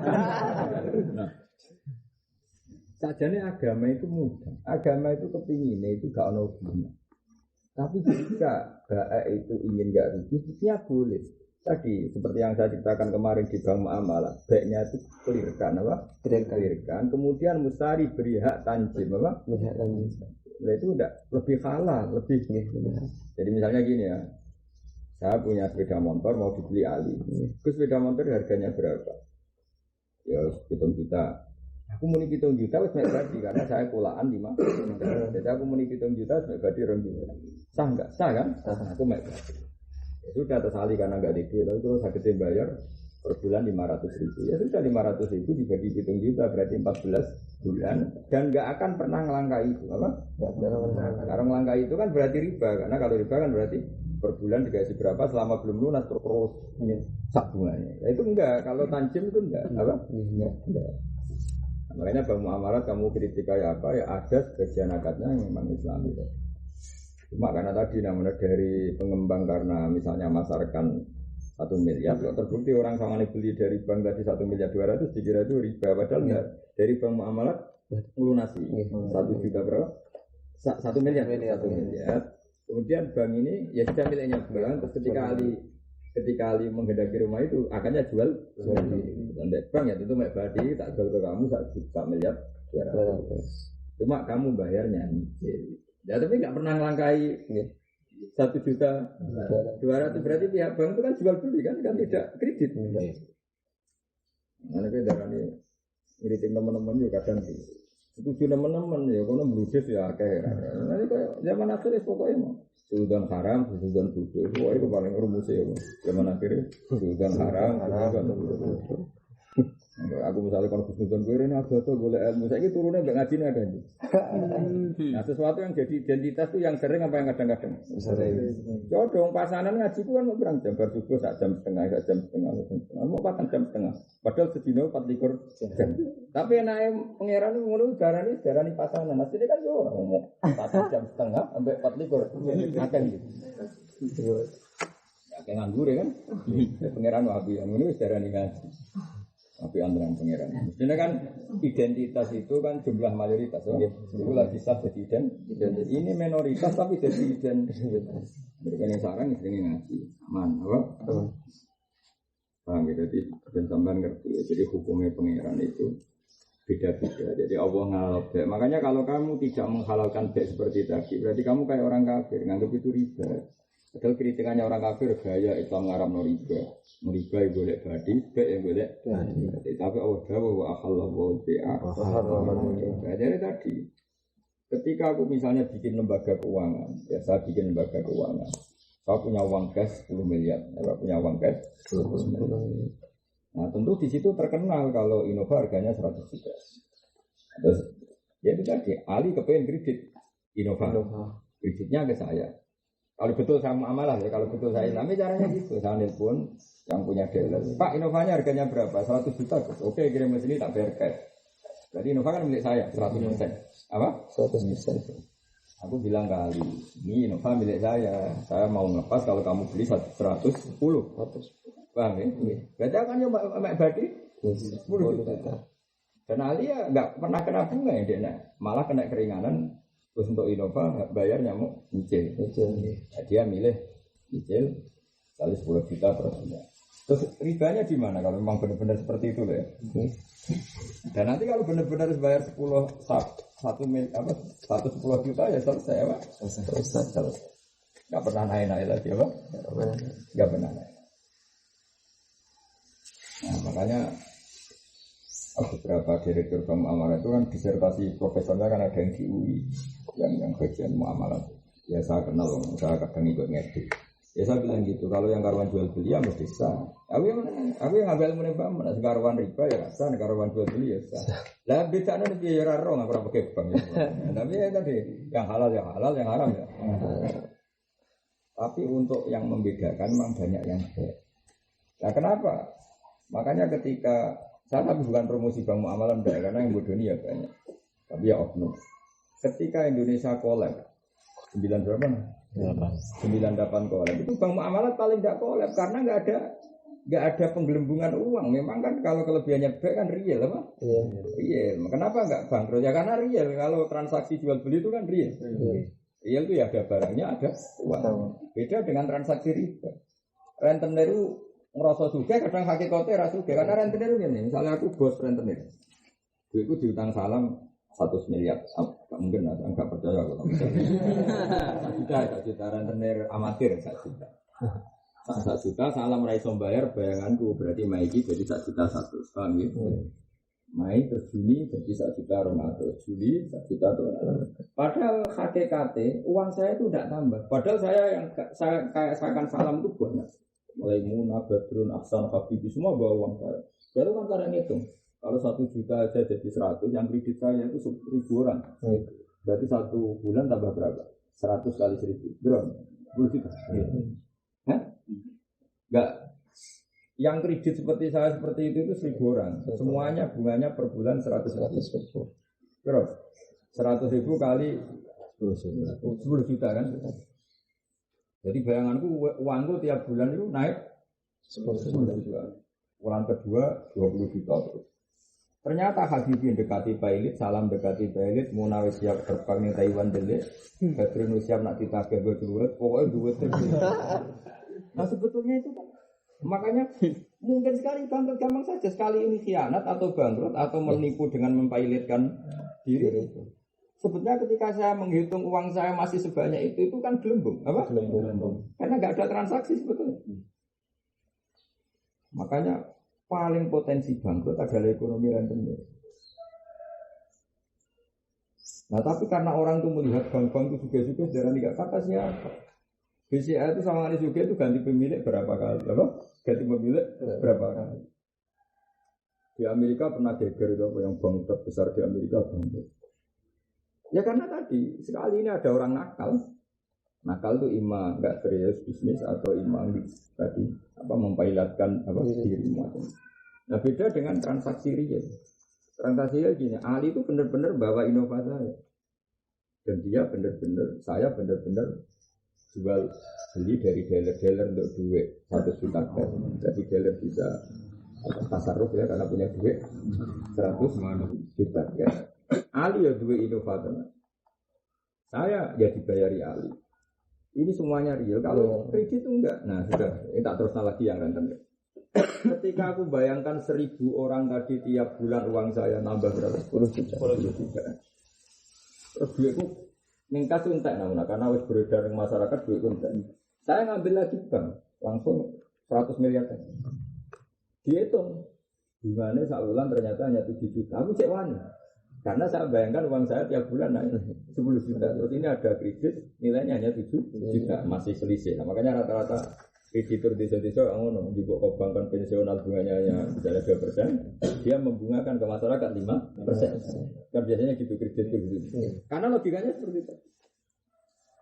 Nah. Sajane agama itu mudah. Agama itu kepinginnya itu gak ono hubungan. Tapi jika baik itu ingin gak rugi, ya boleh. Tadi seperti yang saya ceritakan kemarin di Bank Muamalah, baiknya itu clearkan apa? Clearkan. Kemudian mustari beri hak tanjim apa? Hak tanjim. Nah, itu udah lebih halal, lebih. Jadi misalnya gini ya, saya punya sepeda motor mau dibeli Ali. Terus sepeda motor harganya berapa? Ya 7 juta. Aku muni 7 juta wis mek badi karena saya pulaan 5. Jadi aku muni 7 juta wis mek badi 2 juta. Sah enggak? Sah kan? Aku mek badi. Ya sudah tersali karena enggak ada duit, lalu terus sakitnya bayar per bulan 500.000. Ya sudah 500.000 dibagi 7 juta berarti 14 bulan dan enggak akan pernah ngelangkai itu, apa? Karena ngelangkai itu kan berarti riba, karena kalau riba kan berarti per bulan dikasih berapa selama belum lunas terus sak bunganya. Ya itu enggak, kalau tanjim itu enggak, apa? Enggak. Makanya Bang Muamalat kamu kritik kayak apa ya ada sebagian akadnya yang memang Islami. Cuma karena tadi namanya dari pengembang karena misalnya masarkan 1 miliar, kalau terbukti orang sama beli dari bank tadi 1 miliar 200 dikira itu riba, padahal enggak. Dari Bang Muamalat melunasi 1 juta berapa? 1 miliar. Kemudian bank ini ya sudah miliknya bank, terus ketika Ali menghendaki rumah itu akannya jual dan bank ya tentu mek badi tak jual ke kamu 1 miliar 200. Cuma kamu bayarnya nyicil. Ya tapi nggak pernah ngelangkai 1 juta 200 berarti pihak bank itu kan jual beli kan tidak kredit. Mana kita darah ini ngiritin teman-teman juga kadang setuju teman-teman ya kalau berusaha ya akhirnya. Nanti kayak zaman akhir pokoknya mau. Sudan haram, sudan bodoh. Wah itu paling rumusnya. Zaman akhirnya sudan haram, sudan bodoh. Aku misalnya kalau sudan gue ini ada tuh boleh ilmu. Saya ini turunnya nggak ngaji ada nih. Nah sesuatu yang jadi identitas tuh yang sering apa yang kadang-kadang. Jodoh pasangan ngaji itu kan mau berang jam bersubuh 1 jam setengah, 1 jam setengah, mau 4 jam setengah. Padahal sedino 24 jam. Tapi naik pangeran itu ngono darani pasangan. Asline kan yo ngomong 4 jam setengah sampai 24 akan gitu. Ya kayak nganggur kan. Pangeran wabi yang ngono darani ngaji. Tapi antara pangeran. Mestinya kan identitas itu kan jumlah mayoritas. Itu lagi sah jadi identitas. Ini minoritas tapi jadi identitas. Mereka yang sekarang ini ngaji. Man, apa? Paham gitu. Jadi sampean ngerti. Jadi hukumnya pangeran itu beda-beda. Jadi Allah ngalalkan bek. Makanya kalau kamu tidak menghalalkan bek seperti tadi, berarti kamu kayak orang kafir. Nganggap itu riba. Padahal kritikannya orang kafir gaya Islam ngaram no riba. Riba yang boleh badi, bek yang boleh badi. Tapi Allah jawab wa akhallahu bi'a. Jadi tadi ketika aku misalnya bikin lembaga keuangan, ya saya bikin lembaga keuangan. Saya punya uang cash 10 miliar, saya punya uang cash 10 miliar. Nah tentu di situ terkenal kalau Innova harganya 100 juta. Terus ya itu tadi Ali kepengen kredit Innova. Kreditnya ke saya. Kalau betul sama amalah ya, kalau betul saya Islami caranya gitu. Saya nelpon yang punya dealer. Pak, Innovanya harganya berapa? 100 juta. Oke, kirim ke sini tak bayar cash. Jadi Innova kan milik saya 100%. Apa? 100%. Aku bilang kali, ini Innova milik saya. Saya mau ngelepas kalau kamu beli 110. Paham ya? Berarti akan nyoba Mek Badi 10 juta. Dan Ali ya nggak pernah kena bunga ya dia, malah kena keringanan. Terus untuk Innova bayarnya mau nyicil. Nah, dia milih nyicil kali 10 juta per bulan. Terus ribanya di mana kalau memang benar-benar seperti itu loh ya? Dan nanti kalau benar-benar bayar 110 juta ya selesai apa? Selesai. Nggak pernah naik-naik lagi apa? Nggak pernah naik. Nah, makanya beberapa direktur bank muamalah itu kan disertasi profesornya kan ada yang di UI yang bagian muamalah. Ya saya kenal, saya kadang ikut ngedit. Ya saya bilang gitu, kalau yang karuan jual beli ya mesti sah. Aku yang ngambil menembak, mana karuan riba ya sah, karuan jual beli ya sah. Lah beda nih biaya raro nggak pernah pakai bank. Tapi ya tadi yang halal, yang haram ya. Tapi untuk yang membedakan memang banyak yang baik. Nah kenapa? Makanya ketika saya tapi bukan promosi bank muamalah enggak, karena yang bodoh ini ya banyak. Tapi ya oknum. Ketika Indonesia kolab 9 berapa? 98 kolab. Itu bank muamalah paling tidak kolab karena nggak ada penggelembungan uang. Memang kan kalau kelebihannya baik kan real apa? Iya. Real. Kenapa nggak bangkrut? Ya karena real. Kalau transaksi jual beli itu kan real. Real itu ya ada barangnya, ada uang. Beda dengan transaksi riba. Rentenir itu ngerasa juga, kadang hakikatnya rasa juga. Karena rentenir ini, misalnya aku bos rentenir, duitku diutang salam 100 miliar, mungkin enggak percaya aku. 1 juta rentenir amatir 1 juta. 1 juta salam raiso bayar, bayanganku berarti Maiki jadi 1 juta 100, paham ya? Mai terus Juni jadi 1 juta 200, Juli 1 juta 200. Padahal hakikatnya uang saya itu tidak tambah. Padahal saya akan salam itu banyak. Mulai Muna, Badrun, Aksan, Habibi, semua bawa uang saya. Baru kan karena ngitung. Kalau 1 juta aja jadi 100, yang kredit saya itu 1.000 orang. Berarti 1 bulan tambah berapa? 100 kali 1.000. Berapa? 10 juta. Hah? Enggak. Yang kredit seperti saya seperti itu 1.000 orang. Semuanya bunganya per bulan 100 ribu. Berapa? 100 ribu kali 10 juta kan? Jadi bayanganku uangku tiap bulan itu naik 10 juta. Bulan kedua 20 juta terus. Ternyata Habibie dekati Bailit, salam dekati Bailit, Muna wis siap terbang ning Taiwan delik, Badrun siap nak ditagih go dhuwit, pokoke dhuwit. Nah sebetulnya itu kan makanya mungkin sekali bangkrut gampang saja, sekali ini khianat atau bangkrut atau menipu dengan mempailitkan diri. Sebetulnya ketika saya menghitung uang saya masih sebanyak itu kan gelembung, apa? Gelembung. Karena nggak ada transaksi sebetulnya. Makanya paling potensi bangkrut adalah ekonomi rentenir. Nah tapi karena orang itu melihat bank-bank itu juga darah nggak kata siapa. BCA itu sama Ali juga itu ganti pemilik berapa kali, apa? Ganti pemilik berapa kali? Di Amerika pernah geger itu yang bank terbesar di Amerika bangkrut. Ya karena tadi sekali ini ada orang nakal. Nakal itu imam nggak serius bisnis atau imam tadi apa mempailatkan apa diri macam. Nah beda dengan transaksi real. Transaksi real gini, Ali itu benar-benar bawa inovasi saya. Dan dia benar-benar, saya benar-benar jual beli dari dealer-dealer untuk duit 1 juta. Jadi dealer bisa tasarruf ya karena punya duit 100 juta ya. Ali ya duit inovator. Saya ya dibayari Ali. Ini semuanya real. Kalau kredit itu enggak. Nah sudah, ini tak terus lagi yang rentenir. Ketika aku bayangkan 1.000 orang tadi tiap bulan uang saya nambah berapa? 10 juta. Terus duitku ningkat tuh entek nah, karena wis beredar di masyarakat duitku entek. Saya ngambil lagi bank langsung 100 miliar. Dihitung bunganya saluran ternyata hanya 7 juta. Aku cek wani. Karena saya bayangkan uang saya tiap bulan naik 10 juta. Terus ini ada kredit nilainya hanya 7 juta. Masih selisih. Nah, makanya rata-rata kreditur desa-desa ngono, dibuat ke bank konvensional bunganya hanya misalnya 2%, dia membungakan ke masyarakat 5%. Kan biasanya gitu kredit gitu. Karena logikanya seperti itu.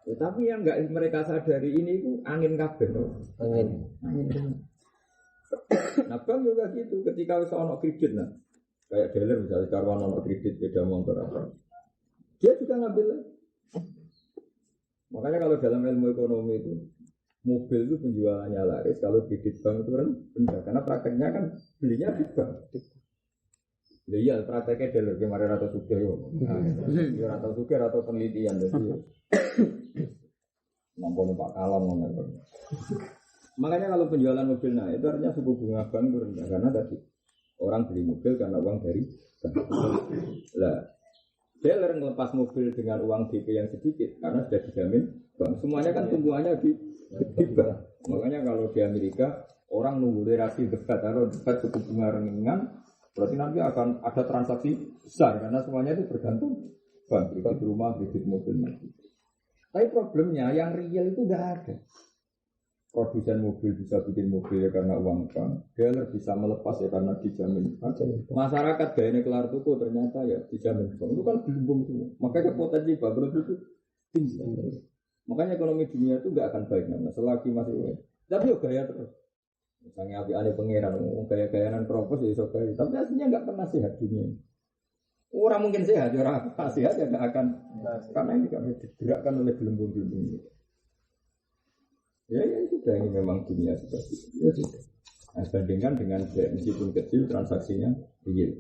Ya, tapi yang nggak mereka sadari ini itu angin kabel. Angin. Nah, bank juga gitu. Ketika ono kredit, nah, kayak dealer misalnya karwan ono kredit beda motor apa, dia juga ngambil. Makanya kalau dalam ilmu ekonomi itu mobil itu penjualannya laris, kalau kredit bank itu rendah. Karena prakteknya kan belinya di bank. Iya, prakteknya dealer kemarin atau suka atau suka atau penelitian jadi. Mampu Pak Kalong. Makanya kalau penjualan mobil naik itu artinya suku bunga bank itu rendah karena tadi orang beli mobil karena uang dari bank. Lah, dealer ngelepas mobil dengan uang DP yang sedikit karena sudah dijamin bank. Semuanya kan tumbuhannya di bank. Makanya kalau di Amerika orang nunggu relasi debat atau debat suku bunga ringan, berarti nanti akan ada transaksi besar karena semuanya itu bergantung bank, kredit rumah, kredit mobil. Tapi problemnya yang real itu nggak ada. Produsen mobil bisa bikin mobil ya karena uang bank, dealer bisa melepas ya karena dijamin. Masyarakat gayanya kelar tuku ternyata ya dijamin bank. Itu kan gelembung semua. Makanya potensi bangkrut itu tinggi. Makanya ekonomi dunia itu nggak akan baik namanya selagi masih baik. Tapi ya gaya terus. Misalnya api ada pangeran, gaya-gayaan propos ya iso gaya. Tapi aslinya nggak pernah sehat dunia. Orang mungkin sehat, orang sehat ya nggak akan. Karena ini kan digerakkan oleh gelembung-gelembung itu. Ya sudah ini memang dunia seperti itu. Ya sudah. Nah, bandingkan dengan meskipun kecil transaksinya real.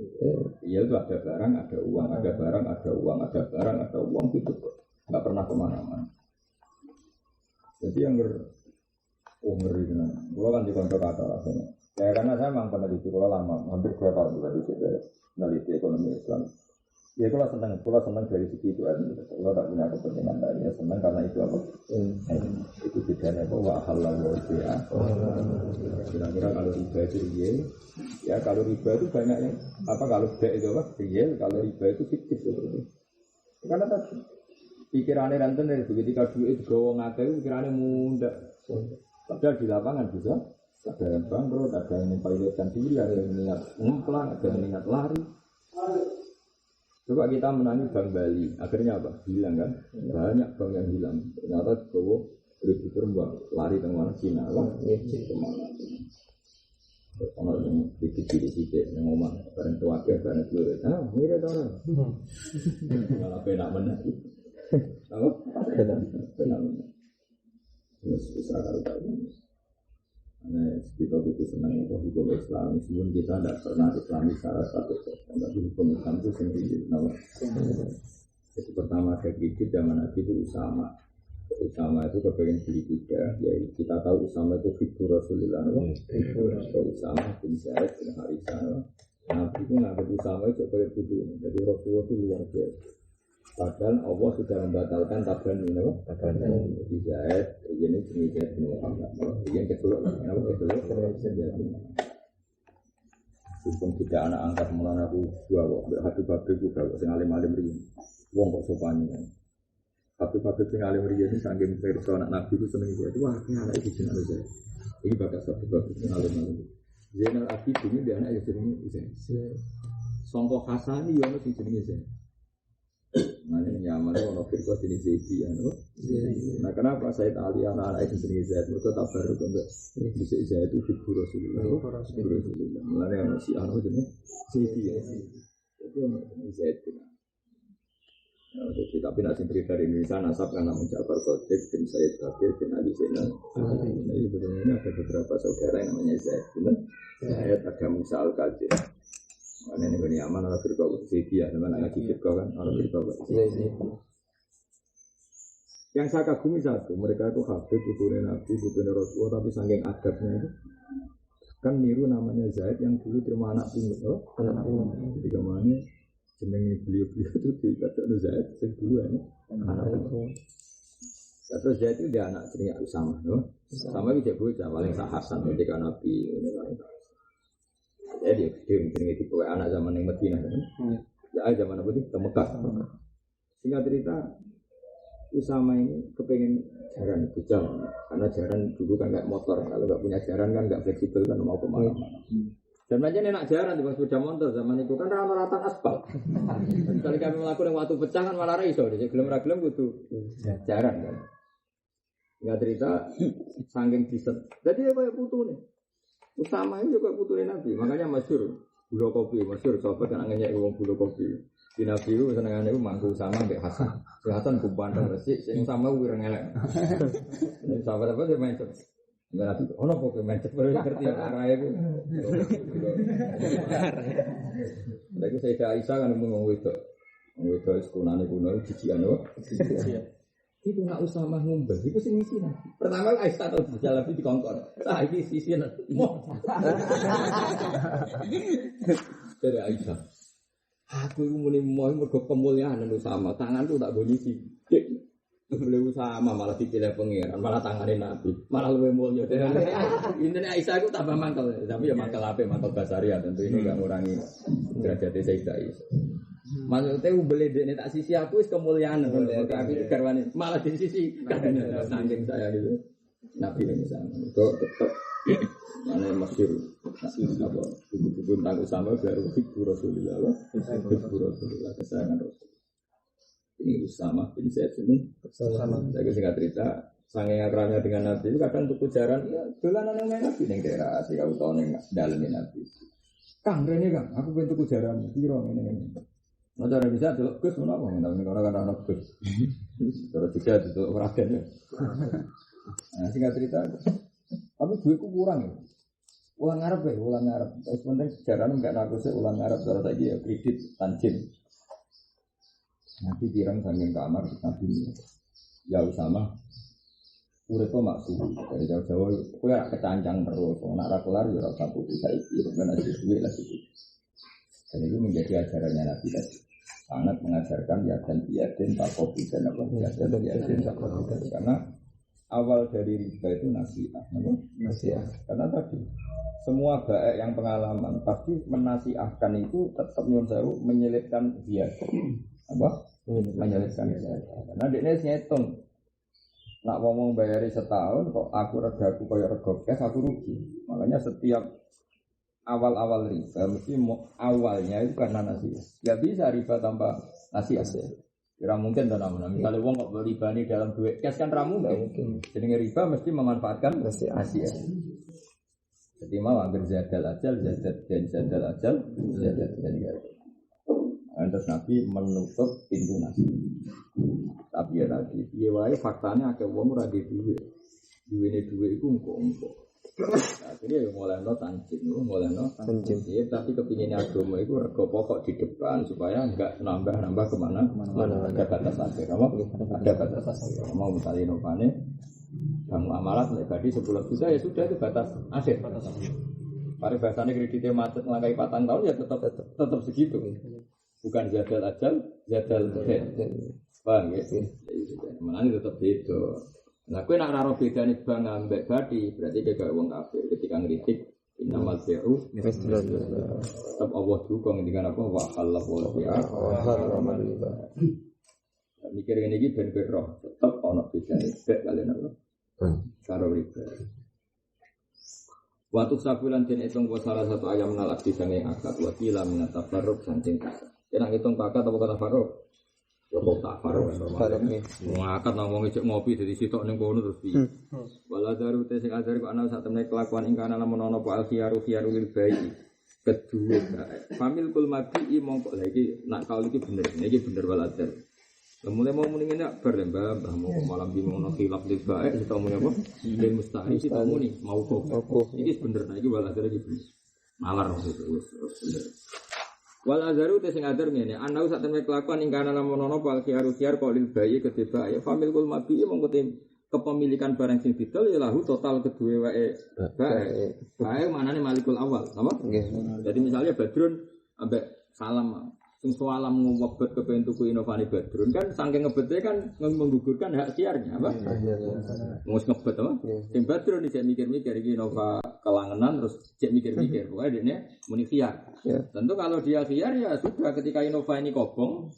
Real itu ada barang, ada uang, ada barang, ada uang, ada barang, ada uang gitu. Nggak pernah kemana-mana. Jadi yang ngeri dengan, gua kan di kantor kata rasanya. Ya karena saya memang peneliti, kalau lama, hampir 2 tahun juga di situ peneliti ekonomi Islam. Ya kalau senang dari segi itu aja. Kalau tak punya kepentingan lainnya senang karena itu apa? Itu bedanya bahwa halal wajah. Kira-kira kalau riba itu real, ya kalau riba itu banyak yang apa kalau beda itu apa? Real, kalau riba itu fiktif seperti itu. Karena tadi pikirannya ranten dari ketika duit gawa ngakai pikirannya mudah. Padahal di lapangan bisa ada yang bangkrut, ada yang memperlihatkan diri, ada yang niat ngemplang, ada yang niat lari. Coba kita menangi Bank Bali, akhirnya apa? Hilang kan? Banyak bank yang hilang. Ternyata bawa ribu lari ke mana Cina lah, kemana? Kalau yang dikit-dikit yang ngomong bareng tua bareng dulu, mirip orang. Malah penak mana? Apa? Penak mana? Terus bisa kalau tahu. Nah, kita butuh senang untuk hukum Islam. Meskipun kita tidak pernah Islami secara 100%, tapi hukum Islam itu sendiri. Jadi pertama ada kredit zaman Nabi itu Usama. Usama itu kepengen beli kuda. Ya kita tahu Usama itu figur Rasulullah. Usama bin Zaid bin Harisah. Nabi itu nggak Usama itu kayak butuh. Jadi Rasulullah itu luar biasa. Padahal Allah sudah membatalkan taban ini, di Zaid, ini jenis Zaid bin Muhammad. Yang kedua, Hukum tidak anak angkat mulai aku dua kok, hati pabrik juga kok, sing alim-alim ini, wong kok sopannya. Hati pabrik sing alim ini saking perso anak Nabi itu seneng dia. Wah, ini anak itu jeneng Zaid. Ini bakas hati pabrik sing alim-alim. Zainal Abidin ini dia anak yang jenenge Zaid. Songkok Hasan ini yang mesti jenenge Zaid. Nah ini nyaman itu orang firqah jenis Zaidi ya, nah kenapa Sayyid Ali anak-anak itu jenis Zaid? Mereka tak baru kan bisa Zaid itu figur Rasulullah. Mulanya yang si anak jenis Zaidi ya, itu yang Zaid benar. Tapi nak sendiri dari Indonesia nasab karena Ja'far Shadiq bin Sayyid Kabir bin Ali Zainal. Jadi sebenarnya ada beberapa saudara yang namanya Zaid. Zaid ada Musa Al-Qadir. Karena ini aman orang berkau Zaidi ya, teman ngaji berkau kan orang berkau. Yang saya kagumi satu, mereka itu Habib, putunya Nabi, putunya Rasulullah, tapi saking adabnya itu kan niru namanya Zaid yang dulu terima anak pungut, anak pungut. Jadi kemana jenenge beliau-beliau itu dikatakan Zaid, yang dulu anak pungut. Terus Zaid itu dia anak jenenge Usama, sama itu bocah paling sah Hasan ketika Nabi ini paling jadi dia itu pokoknya anak zaman yang Medina kan? Ya zaman apa sih? Mekah. Singkat cerita, Usama ini kepengen jaran bujang, karena jaran dulu kan nggak motor, kalau nggak punya jaran kan nggak fleksibel kan mau kemana-mana. Zaman aja nak jalan di sepeda motor zaman itu kan rata-rata aspal. Sekali kami melakukan yang waktu pecah kan malah iso, jadi gelem butuh jaran kan. Nggak cerita saking diset. Jadi ya kayak putu nih. Usama ini juga putu Nabi, makanya masyhur gula kopi, masyhur sahabat kan anginnya uang gula kopi. Di Nabi itu senengannya itu mangku sama Mbak Hasan. Si Hasan kumpandang resik, yang sama wireng elek. Sahabat apa dia main terus. Mbak Nabi, ono kok main terus baru ngerti arah itu. Lagi saya Aisyah kan ngomong itu sekunane kuno jijikan loh. Itu nak usah mah ngumbah, itu sing ngisi nah. Pertama Aisyah terus jalan di kongkon. Iki sisi nah. Dari Aisyah. Aku itu muni mau mergo kemuliaan itu sama. Tanganku tak boleh sidik. Boleh sama malah dipilih pangeran, malah tanganin Nabi, malah lebih mulia. Ini Aisyah itu tambah mantel, tapi ya mantel apa? Mantel basaria tentu ini nggak ngurangi derajat Sayyidah Aisyah. Maksudnya beli ini tak sisi aku is kemuliaan, aku garwani malah di sisi saking saya gitu. Nabi ini sama, itu tetap mana masyhur apa buku tentang Usama baru Hibbu Rasulullah kesayangan Rasul. Ini Usama bin Zaid ini sama. Saya singkat cerita, saking akrabnya dengan Nabi itu kadang untuk ujaran, ya dolanan yang main Nabi ning daerah asli kau tahu ning daleme Nabi. Kang rene Kang, aku bentuk ujaran piro ngene. Nah cara bisa delok Gus ngono apa ngene orang ana Gus. Terus juga itu raden ya. Nah singkat cerita, tapi duitku kurang ya. Ulang Arab. Terus penting sejarah enggak aku sih ulang Arab cara saiki ya kredit tanjim. Nanti pirang saking kamar Nabi ya Usama urip maksud dari jauh-jauh kowe ora kecancang terus nek ora kelar ya ora usah putus saiki ben aja duwe lah itu. Dan itu menjadi ajarannya Nabi tadi. Sangat mengajarkan yaden takobi dan apa yaden takobi karena awal dari riba itu nasihat, nasihat. Karena tadi semua baik yang pengalaman pasti menasihatkan itu tetap nyuwun sewu menyelipkan dia. Apa? Menyelesaikan dia. Karena dia ngitung nak ngomong bayari setahun kok aku regaku kaya rego cash aku rugi. Makanya setiap awal-awal riba mesti awalnya itu karena nasihat. Gak bisa riba tanpa nasihat. Kira mungkin dan namanya. Misalnya wong kok riba ini dalam duit cash kan ramu mungkin. Jadi riba mesti memanfaatkan nasihat. Jadi mau ambil zadal ajal. Terus Nabi menutup pintu nasi. Tapi ya tadi, dia wae faktanya akeh wong ora duwe. Duwene iku engko. Akhirnya ya mulai tanjim. Tapi kepinginnya agama itu rego pokok di depan supaya enggak nambah kemana. Ada batas akhir. Ada batas akhir. Mau misalnya inovane kamu amalat nek badi 10 juta ya sudah itu batas akhir. Pada bahasanya kreditnya macet ngelangkai 4 tahun ya tetap segitu. Bukan zadal ajal, zadal head. Paham ya? Mana ini tetap beda. Nah, aku nak raro beda nih bang ambek badi, berarti dia gak uang kafir. Ketika ngeritik, inamal bi'u, tetap Allah dukung dengan apa? Wa halal wal bi'ah, wa halal riba. Mikir ini ben roh, tetap ono beda nih bek kalian apa? Karo riba. Waktu sabulan den hitung salah satu ayam menal abdi sange akad wakila minata faruk sancing kasar. Kena hitung kakak atau kata faruk? Ya kok tak faruk normal. Ngakad nang wong ijek ngopi dadi sitok ning kono terus piye. Wala daru te sing ajar kok ana sak temne kelakuan ing kana lamun ana apa alfiyaru lil bayi. Kedua famil kul mati mongko lha iki nak kaul iki bener. Iki bener wala dar. Mulai mau muni ngene bar mbah mau malam bimo ono khilaf lil bae kita muni apa? Lil mustahil kita muni mau kok. Iki bener nah iki wala dar iki. Malar wis bener. Wal azaru te sing adar ngene, ana sak temne kelakuan ing kana lamun ana pal kiaru kok lil bayi kedeba ya famil kul mabi mongko kepemilikan barang sing didol ya lahu total kedue wae bae. Bae manane malikul awal, apa? Nggih. Jadi misalnya Badrun ambek Salam sing salam ngobet kepen tuku inovasi Badrun kan saking ngebete kan menggugurkan hak siarnya, apa? Wis ngebet apa? Sing Badrun iki mikir-mikir iki Innova kelangenan terus cek mikir-mikir pokoknya dia muni khiar. Tentu kalau dia khiar ya sudah ketika Innova ini kobong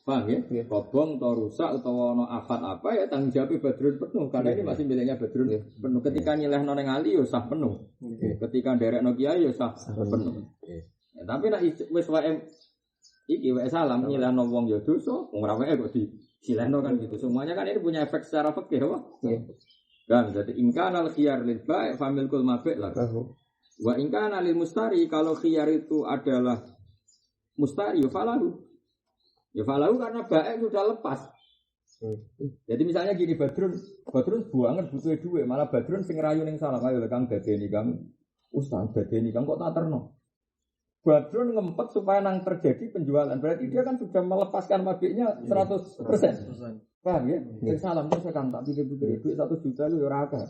Paham ya? Kobong atau rusak atau ono afat apa ya tanggung jawab Badrun penuh karena ini masih miliknya Badrun penuh. Ketika nyilehno ning ali ya sah penuh. Ketika nderekno kiai ya sah penuh. Ya, tapi nek wis wae iki wae salam nyilehno wong ya dosa, wong ora wae kok disilehno kan gitu. Semuanya kan ini punya efek secara fikih apa? Kan jadi ingkana al-khiyar lil bai' familkul mabi' lah. Wa ingkana lil mustari kalau khiyar itu adalah mustari ya falahu. Ya falahu karena baik sudah lepas. Jadi misalnya gini Badrun buangan butuh duit, malah Badrun sing rayu ning salah ayo Kang dadeni Kang Ustaz dadeni Kang kok tak terno. Badrun ngempet supaya nang terjadi penjualan. Berarti dia kan sudah melepaskan mabiknya 100%. Paham ya? Sing salam terus Kang tak pikir-pikir duit 1 juta lu ya ora akeh.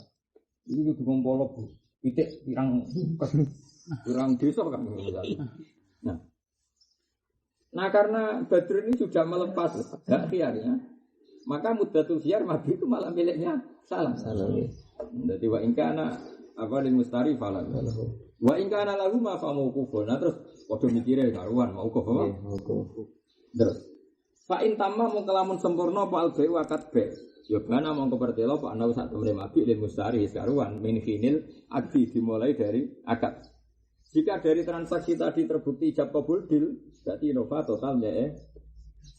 Iki kudu ngompolo Bu. Pitik pirang desa kan. Nah karena Badrun ini sudah melepas hak khiyarnya, maka muddatul khiyar mabdi itu malah miliknya salam. Jadi wa ingkana apa lil mustari falan. Wa ingkana lahu ma fa mauqufun. Nah terus padha mikire karuan mauquf apa? Terus fa in tamma mung kelamun sempurna apa albai wa katbe. Ya bana mongko pertelo pak ana sak temene mabdi lil mustari karuan min khinil akdi dimulai dari akad. Jika dari transaksi tadi terbukti ijab qabul deal, berarti nova total ya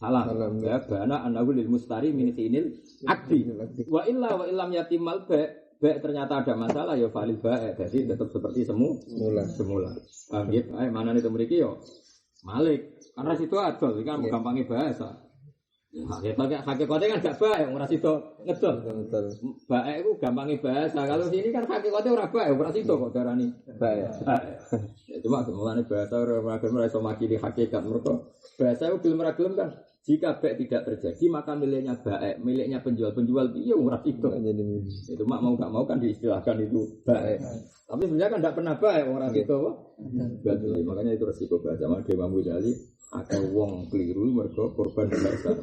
salam. Ya bana anahu lil mustari min sinil akdi. Wa illam yatimal ba' ternyata ada masalah ya valid ba', jadi tetap seperti semula. Gitu. Mana itu mriki yo Malik. Karena situ adol kan gampangi bahasa. Hakikatnya kan gak baik, ora sido ngedol. Baik itu gampangi bahasa. Kalau sini kan hakikatnya ora baik, ora sido kok darani baik. Ya cuma mulane bahasa ora iso makili hakikat mergo bahasa itu gelem ora gelem kan. Jika baik tidak terjadi maka miliknya baik, miliknya penjual piye ora sido. Itu mak mau gak mau kan diistilahkan itu baik. Tapi sebenarnya kan tidak pernah baik ora sido kok. Makanya itu resiko bahasa Imam Ghazali. Ada wong keliru mergo korban bahasa.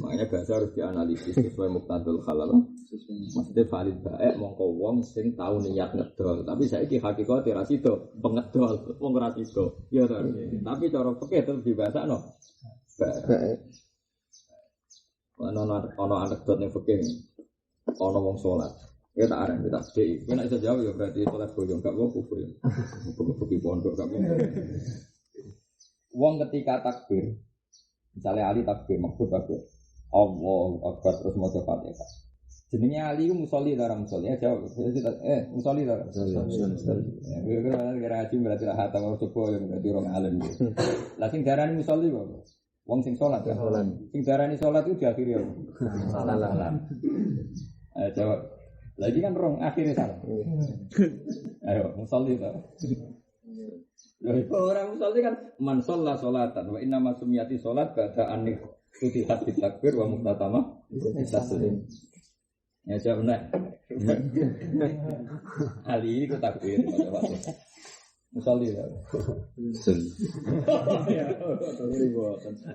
Makanya bahasa harus dianalisis sesuai muqtadul halal. Maksudnya valid baik mongko wong sing tahu niat ngedol. Tapi saiki hakikate ra sida pengedol, wong ra sida. Ya ta. Tapi cara fikih tetep dibahasano. Baik. Ono anekdot ning fikih. Ono wong salat. Ya tak arek kita dhek. Nek iso jawab ya berarti salat boyong gak apa kufur. Bukti pondok gak apa. Wong ketika takbir, misalnya Ali takbir, maksud takbir, Allahu Akbar terus mau Fatihah. Jenenge Ali itu musolli darang musolli ya jawab. Musolli darang. Kira-kira berarti lah hatam atau coba yang berarti orang alim. Lah sing darani musolli kok. Wong sing salat kan. Sing darani salat itu diakhiri ya. Salah. Jawab. Lagi kan rong akhirnya salah. Ayo musolli ta. Orang musolli kan man shalla sholatan wa inna ma sumiyati sholat ba'da an futihat bit takbir wa muqtatama taslim. Ya jawab nak. Ali itu takbir pada waktu. Musolli lah. Ya,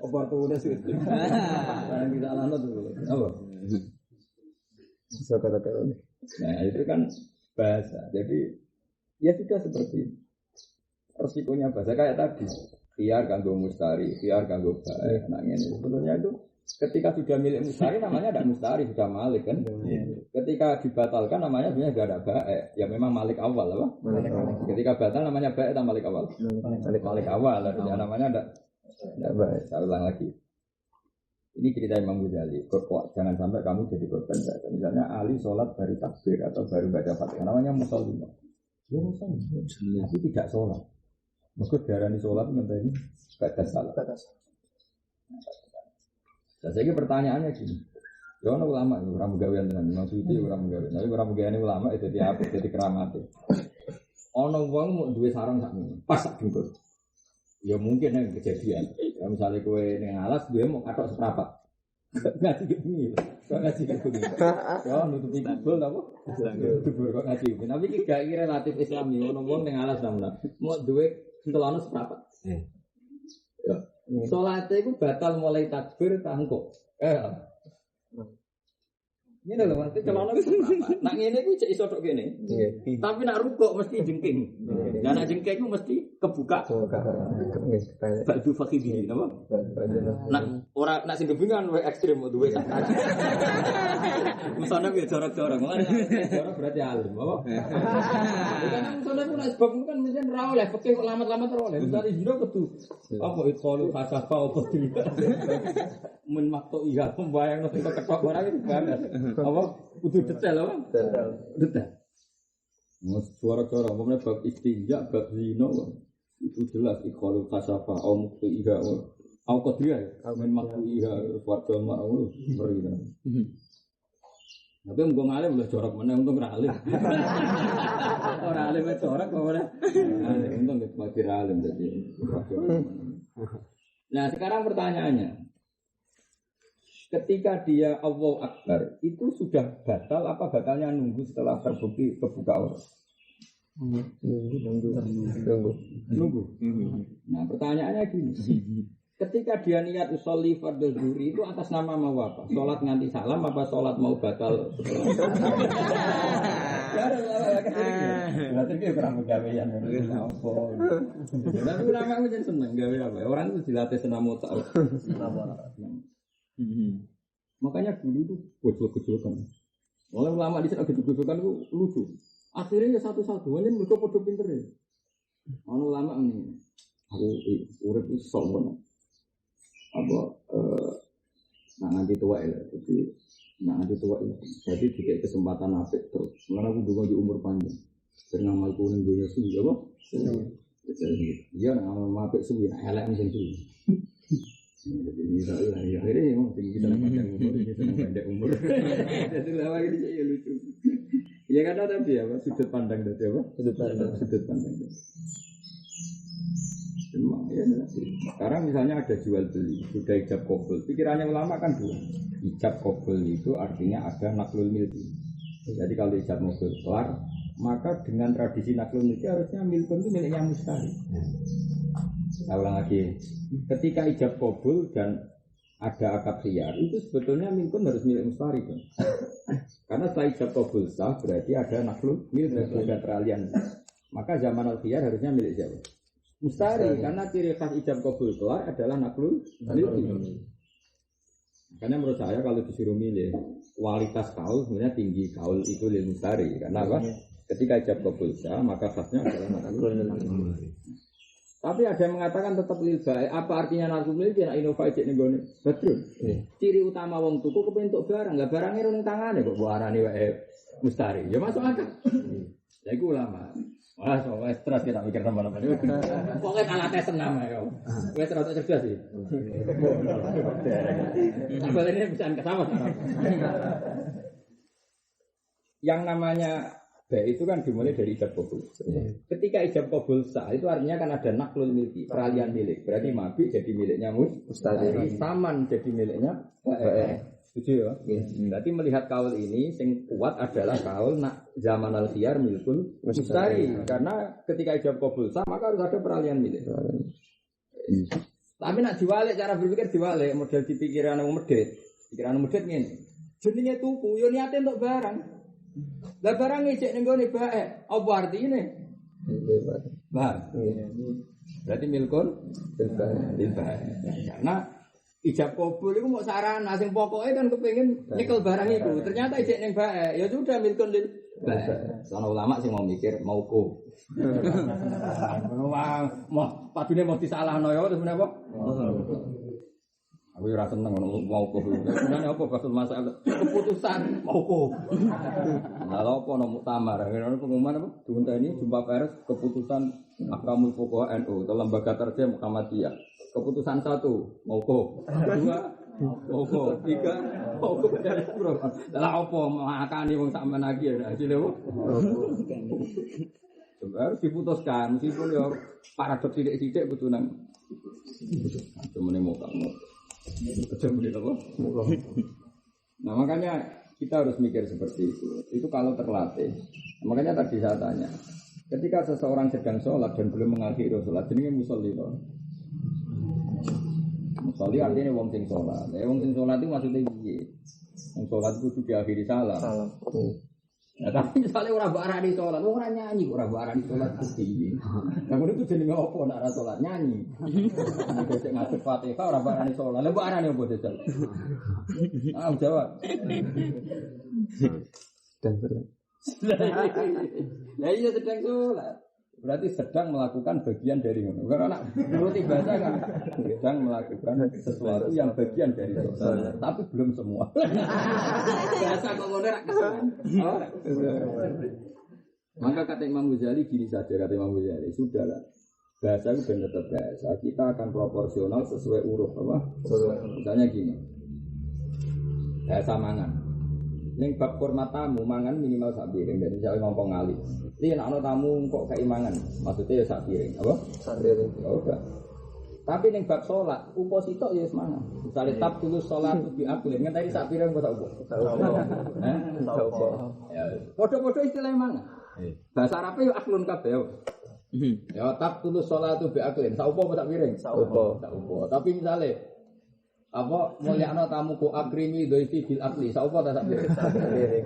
oportunis itu. Karena kita lanut dulu. Apa? Bisa kata-kata. Nah, itu kan bahasa. Jadi ya sudah seperti itu. Resikonya bahasa kayak tadi, khiyar kanggo mustari, khiyar kanggo baik. Nah ini sebetulnya itu ketika sudah milik mustari namanya tidak mustari, sudah malik kan. Ketika dibatalkan namanya sebenarnya tidak ada baik. Ya memang malik awal apa? Ketika batal namanya baik atau malik awal? Malik awal, ya namanya tidak baik. Saya ulang lagi. Ini cerita Imam Ghazali. Jangan sampai kamu jadi korban bahasa. Misalnya Ali sholat baru takbir atau baru baca Fatihah, namanya musolli. Ya musolli, tapi tidak sholat. Maksud darani sholat menteri batas salah. Nah, saya pertanyaannya gini, ya orang ulama, orang menggawean dengan Imam Suyuti, orang menggawean, tapi orang menggawean ulama itu tiap jadi keramat. Ono wong mau duwe sarang sak ini, pas sak bungkus. Ya mungkin yang kejadian. Ya, misalnya kue dengan alas, dia mau katok seprapat. Ngaji gini, kok ngaji gini. Ya nutupi kubur apa? Kubur kok ngaji. Tapi tidak relatif Islami. Ono wong dengan alas sama. Mau duwe celana seprapat. Ya. Salatnya itu batal mulai takbir tangkuk. Ini lho, mesti celana itu rapat. Nak ngene iku cek iso tok kene. Tapi nak rukuk mesti jengking. Ya nak jengking iku mesti kebuka. Ba'du fakhidhi, napa? Nak ora nak sing gebingan wae ekstrem duwe sakit. Musane piye jorok-jorok. Jorok berarti alim, apa? Karena musane ku nek sebab kan mesti ora oleh fikih kok lamat-lamat ora oleh. Dari jero kudu apa iqalu fasafa apa tidak. Men makto iya pembayang nek ketok ora iki banget. Apa kudu detail apa? Detail. Suara-suara umpamanya bab istinja, bab zina itu jelas iqalu fasafa au muktu iya au qadriyah men makto iya warga mau beri. Tapi mung ngalim lho jorok meneh untung ra alim. Ora alim jorok kok ora. Untung mati ra alim dadi. Nah, sekarang pertanyaannya. Ketika dia Allahu Akbar, itu sudah batal apa batalnya nunggu setelah terbukti kebuka aurat? Nunggu. Nah, pertanyaannya gini. Ketika dia niat usolli fardhu zuhri itu atas nama mau apa? Salat nganti salam apa salat mau batal? Berarti dia kurang gawean. Apa? Tapi ulama itu seneng gawe apa? Orang itu dilatih senam otak. Makanya dulu itu gojol-gojolkan. Oleh ulama di sana gojol-gojolkan itu lucu. Akhirnya ya satu-satu, hanya mereka podo pinter ya. Ono ulama ini, aku urip itu sombong. Apa nanti tua ya, jadi nanti tua ya. Jadi dikasih kesempatan apik terus. Karena aku juga di umur panjang. Bernama aku nunggunya suwi, apa? Iya, nama apik suwi, elek macam suwi. Jadi akhirnya memang kita panjang umur, kita pendek umur. Jadi lama ini saya lucu. Ya karena tadi apa sudut pandang tadi apa? Sudut pandang. Memang ya nanti. Sekarang misalnya ada jual beli, sudah ijab qabul. Pikirannya ulama kan dua. Ijab qabul itu artinya ada naklul milki. Jadi kalau ijab qabul kelar, maka dengan tradisi naklul milki harusnya milkun itu miliknya mustari. Saya ulang lagi. Ketika ijab qabul dan ada akad khiyar, itu sebetulnya milkun harus milik mustari kan? Karena setelah ijab qabul sah berarti ada naklul milki, ada peralihan. Maka zaman al-khiyar harusnya milik siapa? Mustari, karena ciri khas ijab qabul kelar adalah naklul milki. Karena menurut saya kalau disuruh milih kualitas kaul sebenarnya tinggi kaul itu lil mustari. Karena apa? Ketika ijab qabul sah maka khasnya adalah naklul milki. Tapi ada yang mengatakan tetap lil baik. Apa artinya naklul milki? Nak inovasi ning gone. Betul. Ciri utama wong tuku kepentuk barang, enggak barangnya ning tangane kok mbok arani wae mustari. Ya masuk akal. Ya iku ulama. Wah, soalnya stres kita mikir sama-sama. Pokoknya kalah tes senam ya. Wes rada cerdas sih. Sampai ini bisa kesama. Yang namanya baik itu kan dimulai dari ijab qabul. Ketika ijab qabul sah itu artinya kan ada naklul milki, peralihan milik. Berarti mabik jadi miliknya mustari, saman jadi miliknya baik. Setuju ya? Berarti melihat kaul ini yang kuat adalah kaul nak zaman al-khiyar milkul mustari. Karena ketika ijab qabul sah maka harus ada peralihan milik. Tapi nak diwalik cara berpikir diwalik model di pikiran medit. Pikiran medit ngene. Jenenge tuku yo niate untuk barang. Lah barang ngejek ning gone bae. Apa artine? Bah. Berarti milkun bae. Karena ijab qabul itu mau sarana sing pokoke kan kepengin nyekel barang itu. Ternyata ijek ning bae. Ya sudah milkun lil bae. Sono ulama sing mau mikir mauquf. Mau padune mau disalahno ya terus menapa? Aku ora seneng ngono mauquf. Sebenarnya apa basul masalah keputusan mauquf. Lah apa ono muktamar, ngono pengumuman apa? Diunteni jumpa pers keputusan Ahkamul Fuqaha NU atau lembaga terjemah Muhammadiyah. Keputusan 1 mauquf. 2 mauquf. 3 mauquf dari bro. Lah apa makane wong sampean lagi ya hasilnya apa? Harus diputuskan meskipun ya paradoks sithik-sithik kudu nang. Cuma mau kamu. Kecemburuan apa? Nah makanya kita harus mikir seperti itu. Itu kalau terlatih. Makanya tadi saya tanya, ketika seseorang sedang sholat dan belum mengakhiri sholat, jenenge musolli. Musolli artinya wong sing sholat. Wong sing sholat itu maksudnya piye? Wong salat kudu diakhiri salam. Nah, tapi misalnya orang barani sholat, orang nyanyi, orang barani sholat pasti. Nah, itu jenenge apa? Nak ra sholat nyanyi. Nek sing ngadep Fatihah orang barani sholat, lha barani apa jajal? Jawab. Dan berat. Lah iya sedang sholat. Berarti sedang melakukan bagian dari ngono. Karena anak nuruti bahasa kan sedang melakukan sesuatu yang bagian dari sholat, tapi belum semua. Bahasa kok ngono ra kesuwen. Maka kata Imam Ghazali gini saja, kata Imam Ghazali, sudahlah. Bahasa itu benar tetap bahasa. Kita akan proporsional sesuai uruf apa? Misalnya gini. Bahasa mangan. Ning bab hormat tamu mangan minimal sak piring. Jadi misalnya ngomong ngali. Iki nek ana tamu kok kei mangan, maksudnya ya sak piring, apa? Sak piring. Ya udah. Tapi ning bab salat, upo sitok ya wis mangan. Misale tab tulus salat bi akil, ngenteni sak piring kok sak upo. Heh, sak upo. Ya, padha-padha istilah mangan. Bahasa Arabe yo aklun kabeh. Ya tab tulus salat bi akil, sak upo apa sak piring? Sak upo. Sak upo. Tapi misale apa mulyakno tamuku akrimi dhaifi bil akli saupa ta sak piring.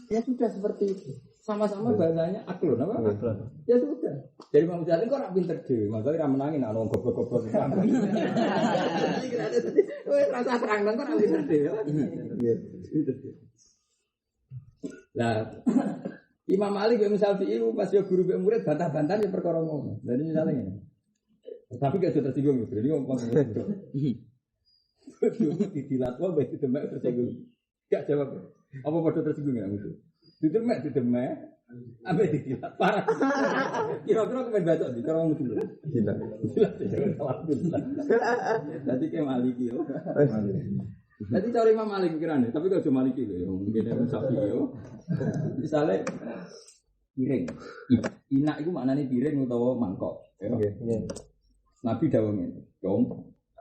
Ya sudah seperti itu. Sama-sama bahasanya aklun apa? Ya sudah. Dari Imam Ghazali kok ora pinter dhewe, makane ra menangi nek ana goblok-goblok. Wes rasa terang nang kok ora pinter dhewe. Lah Imam Malik misal fi'il pas yo guru murid bantah-bantah ya perkara ngono. Jadi misalnya ngene. Tapi gak sudah tersinggung, jadi ngomong gitu. Didilat wah baik didemek tersinggung. Gak jawab. Apa pada tersinggung ya gitu? Didemek, apa didilat parah. Kira-kira kemen bacok di cara ngomong dulu. Didilat. Alhamdulillah. Jadi kayak Maliki yo. Jadi cara Imam Malik pikirannya, tapi kalau cuma Maliki loh, mungkin ada sapi yo. Misalnya piring, inak itu maknanya piring atau mangkok. Nabi dawuh ngene, "Dong,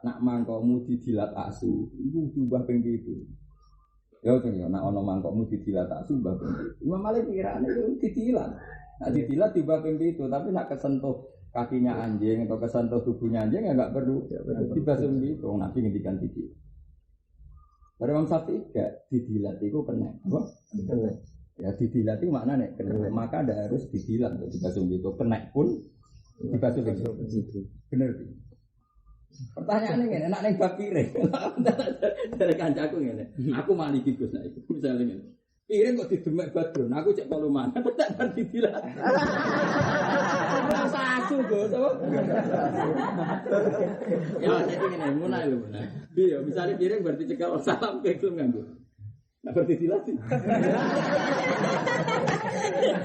nak mangkokmu didilat asu, iku diubah ping 7." Ya to ya, nak ana mangkokmu didilat asu ubah ping 7. Imam Malik pikirane itu didilat. Nak didilat diubah ping 7, tapi nak kesentuh kakinya anjing atau kesentuh tubuhnya anjing ya enggak perlu dibasuh gitu. Nabi ngendikan didilat. Dari Imam Syafi'i gak didilat itu kena. Apa? Kena. Ya didilat itu maknanya kena. Maka ndak harus didilat untuk dibasuh gitu. Kena pun dibasuh begitu. Bener. Pertanyaannya ngene, nek ning bab piring. Dari kancaku ngene. Aku maliki Gus nek iku misale ngene. Piring kok didemek badron, aku cek polu mangan tak bar didilat. Rasa asu Gus, apa? Ya jadi ngene, mulai lho. Piye misale piring berarti cekal salam ke gelem nganggo. Nah berarti dilatih.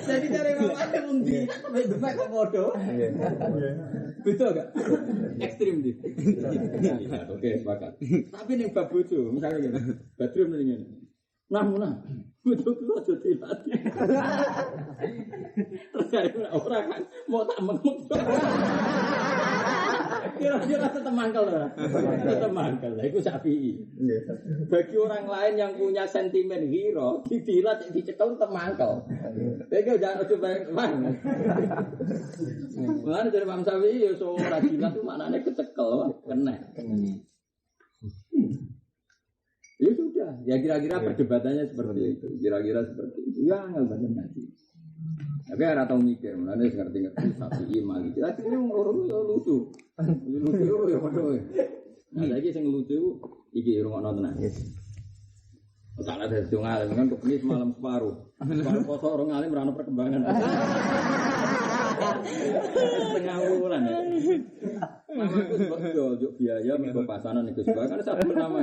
Jadi dari mama ada mundi, demek kok bodoh. Betul gak? Ekstrim di. Oke sepakat. Tapi nih bab bojo, misalnya gini, badrum nih gini. Nah, bojo itu aja dilatih. Terus dari orang kan mau tak mengut. Kira-kira tetap mangkel lah. Tetap mangkel lah, itu Syafi'i. Bagi orang lain yang punya sentimen hero, didilat, dicekel tetap mangkel. Jadi jangan coba mana. Mana dari Imam Syafi'i, ya seorang didilat itu maknanya kecekel, kena. Ya sudah, ya kira-kira perdebatannya seperti itu. Kira-kira seperti itu. Ya nggak banyak nanti. Tapi ada tahu mikir, mana nih ngerti-ngerti Syafi'i Maliki. Tapi ini orang lucu, lucu ya bodoh. Nah lagi yang lucu, iki rumah nonton aja. Salah dari sungai, kan kepenis malam separuh. Kalau kosong orang alim merana perkembangan. Setengah bulan ya. Nama itu betul, juk biaya berpasanan itu sebagai kan satu nama.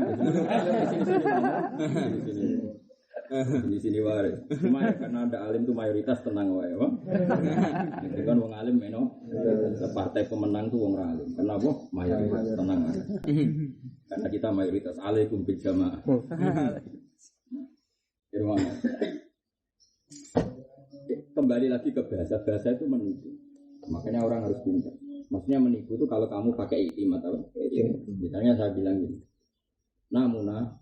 Di sini wae. Cuma karena ada alim itu mayoritas tenang wae, Bang. Jadi kan wong alim meno, partai pemenang tuh wong alim. Kenapa? Mayoritas tenang wae. Karena kita mayoritas alaikum bil jamaah. Kembali lagi ke bahasa itu menipu. Makanya orang harus pintar. Maksudnya menipu itu kalau kamu pakai iktimat atau misalnya saya bilang gini. Namuna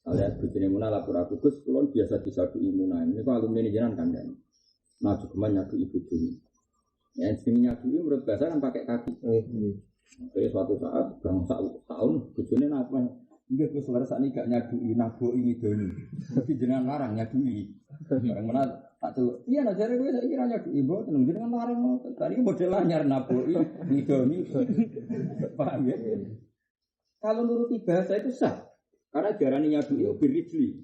alias bujine Muna lapor aku Gus kulon biasa disadu Muna. Ini kok alumni ini jenengan kan kan. Nah cukup nyadu ibu Juni. Ya sing nyadu menurut bahasa kan pakai kaki. Jadi suatu saat bang tahun bujune apa? Nggih Gus leresane gak nyadui naboki ngidoni. Mesti jenengan larang nyadui. Bareng menawa tak celuk. Iya nah jare kowe saiki ra nyadui mboten jenengan larang. Tadi model anyar naboki ngidoni. Paham ya? Kalau nuruti bahasa itu sah. Karena diarani nyadui birijli.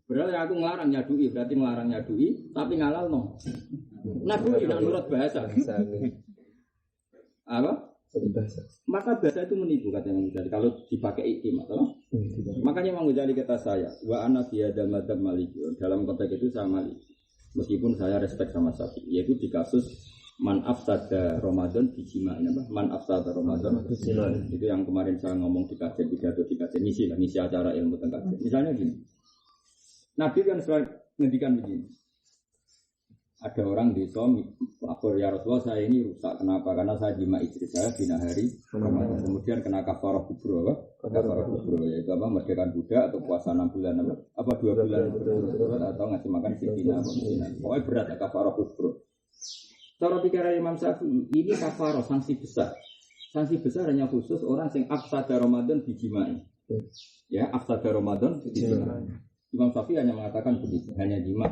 Berarti aku ngelarang nyadui, berarti ngelarang nyadui tapi ngalal no. Nyadui nak nurut bahasa. Apa? Bahasa. Maka bahasa itu menipu kata Imam Ghazali kalau dipakai iktimat, makanya Imam Ghazali kata saya wa ana fi hadzal madzhab maliki dalam konteks itu saya maliki meskipun saya respect sama Syafi'i yaitu di kasus man afsada Ramadan bijima'in apa man afsada Ramadan bijima'in itu yang kemarin saya ngomong di kajian pidato di kajian ngisi acara ilmu tentang kajian misalnya gini Nabi kan selalu ngendikan begini ada orang di lapor ya Rasulullah saya ini rusak kenapa? Karena saya jima istri saya bina hari Ramadan. Kemudian kena kafarah kubro kafarah kubro yaitu apa? Merdekakan budak atau puasa 6 bulan apa 2 bulan berturut-turut atau ngasih makan sitina pokoknya berat ya kafarah kubro. Cara pikiran Imam Syafi'i ini kafarah sanksi besar hanya khusus orang yang afsada Ramadan dijimai ya afsada Ramadan dijimai. Imam Syafi'i hanya mengatakan begitu hanya jima.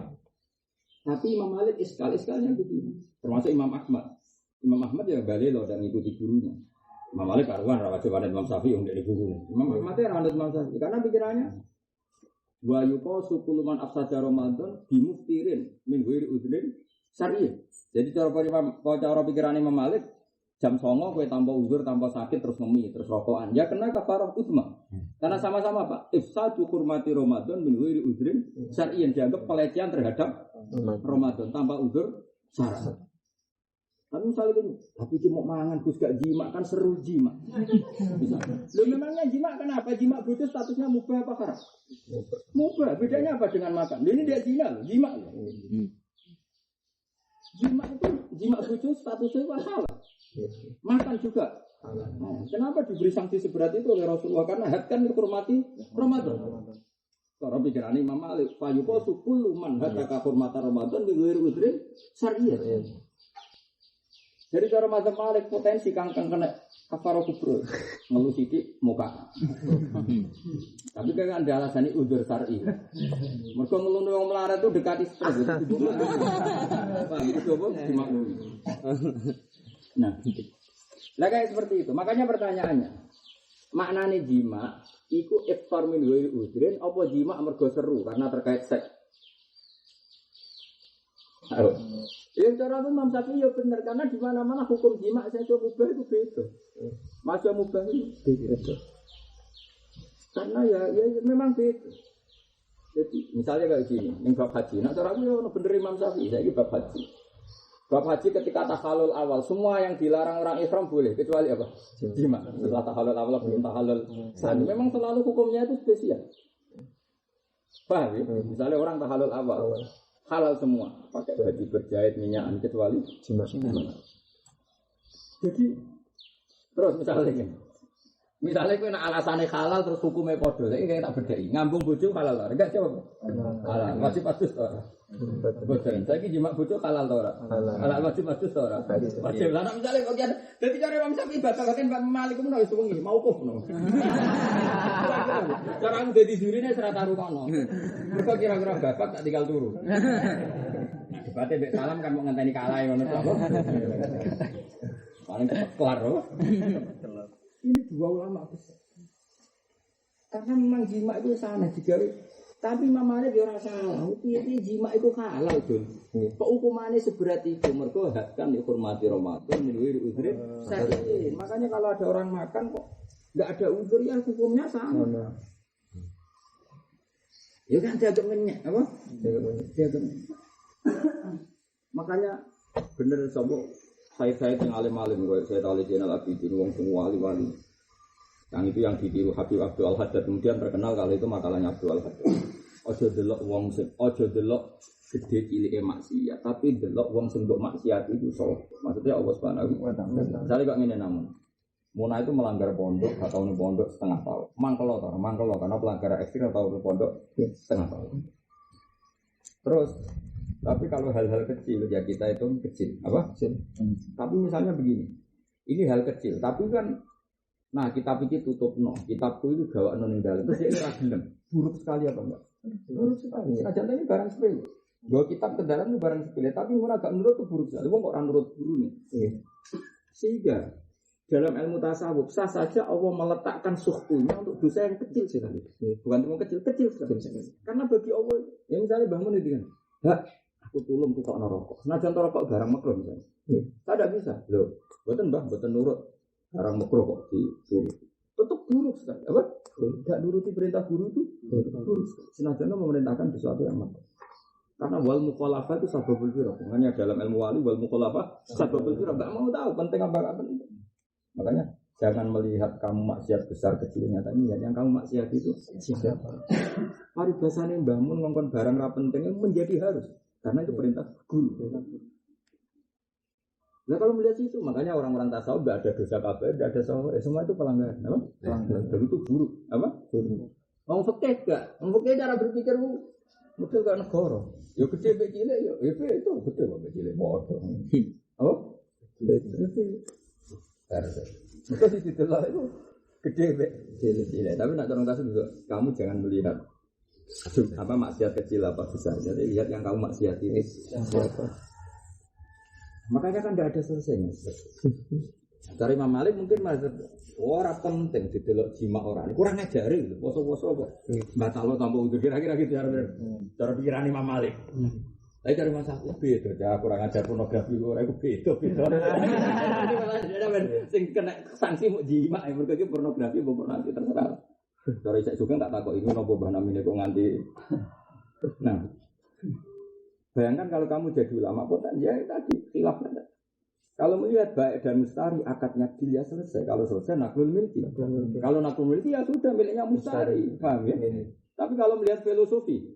Tapi Imam Malik iskal-iskalnya begini. Termasuk Imam Ahmad. Imam Ahmad ya balik loh dan ikuti gurunya. Imam Malik karuan rawat coba Imam Syafi'i yang dari gurunya. Imam Ahmad ya rawat Imam Syafi'i karena pikirannya wa yuqasu kullu man afsada Ramadan bimuftirin min ghairi udhrin syar'i. Jadi cara pikiran Imam Malik jam 09.00 kowe tanpa uzur, tanpa sakit terus ngemi, terus rokokan. Ya kena kafarah uzma. Karena sama-sama Pak, ifsadu hurmati Ramadan min ghairi udhrin syar'i yang dianggap pelecehan terhadap Ramadan tanpa uzur syar'i. Tapi misalnya gini, tapi cuma mangan Gus gak jima kan seru jima. Lu memangnya jima kenapa? Jima bojo statusnya mubah apa haram? Mubah. Bedanya apa dengan makan? Ini dia zina loh, jima loh. Jima itu jima bojo statusnya salah. Makan juga. Nah, kenapa diberi sanksi seberat itu oleh Rasulullah? Karena hak kan dihormati Ramadan. Cara pikiran Imam Malik, fayuqo kullu man hadaka hurmata Ramadan bi ghairi udhrin syar'iyyah. Jadi cara mazhab Malik potensi kangkang kena kafarah kubro, ngeluh sithik muka. Tapi kan ada alasan ini udzur syar'i. Mergo ngeluh wong melarat itu dekati stres. Paham itu apa? Dimaklumi. Nah, lah kayak seperti itu. Makanya pertanyaannya, maknane jima iku iftar min ghairi udhrin apa jima mergo seru karena terkait seks. Ayo. Ya cara Imam Syafi'i ya benar karena di mana-mana hukum jima sesuk mubah itu beda. Masuk mubah itu beda. Karena ya memang beda. Jadi misalnya kayak gini, ning bab haji, nah cara aku ya bener Imam Syafi'i saiki bab haji. Bab haji ketika tahalul awal, semua yang dilarang orang ihram boleh, kecuali apa? Jima. Setelah tahalul awal belum tahalul sani. Memang selalu hukumnya itu spesial. Paham ya? Misalnya orang tahalul awal, halal semua, pakai baju berjahit minyakan kecuali jima. Jadi terus misalnya kowe nek alasane halal terus hukumnya padha, saiki kayak tak bedheki. Ngambung bojo halal ora? Enggak jawab. Halal, wajib adus ora? Boten. Saiki jima bojo halal ta ora? Halal wajib adus ta ora? Wajib. Lah nek misale kok dadi cara Imam Syafi'i batal-batal Pak Malik menawa wis wengi mau kok ngono. Cara dadi jurine serat tarukono. Mergo kira-kira bapak tak tinggal turu. Debatnya mbek salam kan mau ngenteni kalah ngono to. Paling kelar loh. Ini dua ulama besar. Karena memang jima itu sana juga. Tapi Imam Malik dia orang salah. Piye jima itu halal tuh. Kok hukumannya seberat itu? Mergo hak kan dihormati Ramadan minwi udhrin. Makanya kalau ada orang makan kok enggak ada udzur ya hukumnya sama. Ya kan dianggap ngenyek apa? Dianggap. Makanya bener sobo saya yang alim-alim, saya tahu channel Abidin, wong semua wali-wali. Yang itu yang ditiru Habib Abdul Al-Haddad, kemudian terkenal kalau itu makalahnya Abdul Al-Haddad. Ojo delok wong sing, ojo delok gede cilike maksiat, tapi delok wong sing mbok maksiat itu saleh. Maksudnya Allah Subhanahu wa taala. Misalnya kok ngene namun. Muna itu melanggar pondok, gak tahu pondok setengah tahun. Mangkelo karena pelanggaran ekstrim atau pondok setengah tahun. Terus tapi kalau hal-hal kecil ya kita itu kecil, apa? Kecil. Tapi misalnya begini, ini hal kecil, tapi kan Nah, kitab iki tutupno. Kitabku itu gawakno ning dalem. Terus dia ora gelem. Buruk sekali apa enggak? Buruk sekali. Sajane ini barang sepele. Gua kitab ke dalam itu barang sepele, tapi mun agak nurut tuh buruk sekali. Wong kok ora nurut gurune. Sehingga dalam ilmu tasawuf sah saja Allah meletakkan suhtunya untuk dosa yang kecil sekali. Bukan cuma kecil sekali. Karena bagi Allah, ya misalnya bangun itu kan, hak aku tulung tukok rokok. Senajan rokok barang makruh misalnya. Saya tidak bisa. Loh, boten nurut barang makruh kok disuruh. Tetap buruk sekali. Apa? Tidak nuruti perintah guru itu buruk. Senajan memerintahkan sesuatu yang makruh. Karena wal mukhalafah itu sababul firaq. Makanya dalam ilmu wali wal mukhalafah sababul firaq. Enggak mau tahu penting apa enggak penting. Makanya jangan melihat kamu maksiat besar kecilnya, tapi lihat yang kamu maksiat itu siapa. Paribasane Mbah Mun ngongkon barang ra penting menjadi harus karena itu perintah guru. Nah kalau melihat itu, makanya orang-orang tasawuf enggak ada dosa kabeh, enggak ada salah, semua itu pelanggaran, apa? Pelanggaran. Dan itu buruk, apa? Buruk. Wong fikih enggak, wong fikih cara berpikirmu model kayak negara. Ya gede mbek cilik ya, itu gede mbek cilik padha. Oh? Gede. Terus di delok itu gede mbek cilik. Tapi nak orang tasawuf juga kamu jangan melihat apa maksiat kecil apa besar. Jadi lihat yang kamu maksiat ini siapa. Makanya kan tidak ada selesainya. Dari Imam Malik mungkin masih orang penting didelok jima orang. Kurang ngajari poso-poso kok. Batalo tanpa udur kira-kira gitu cara pikiran Imam Malik. Tapi dari masa beda ya kurang ajar pornografi ora iku beda. Sing kena sanksi mau jima mergo iki pornografi apa nanti terserah. Cara isek juga tak takok ini napa mbah namine kok nganti. Nah. Bayangkan kalau kamu jadi ulama poten ya tadi khilaf ada. Kalau melihat baik dan mustari akadnya dia selesai. Kalau selesai naklul milki. Kalau naklul milki ya sudah miliknya mustari. Paham ya? Tapi kalau melihat filosofi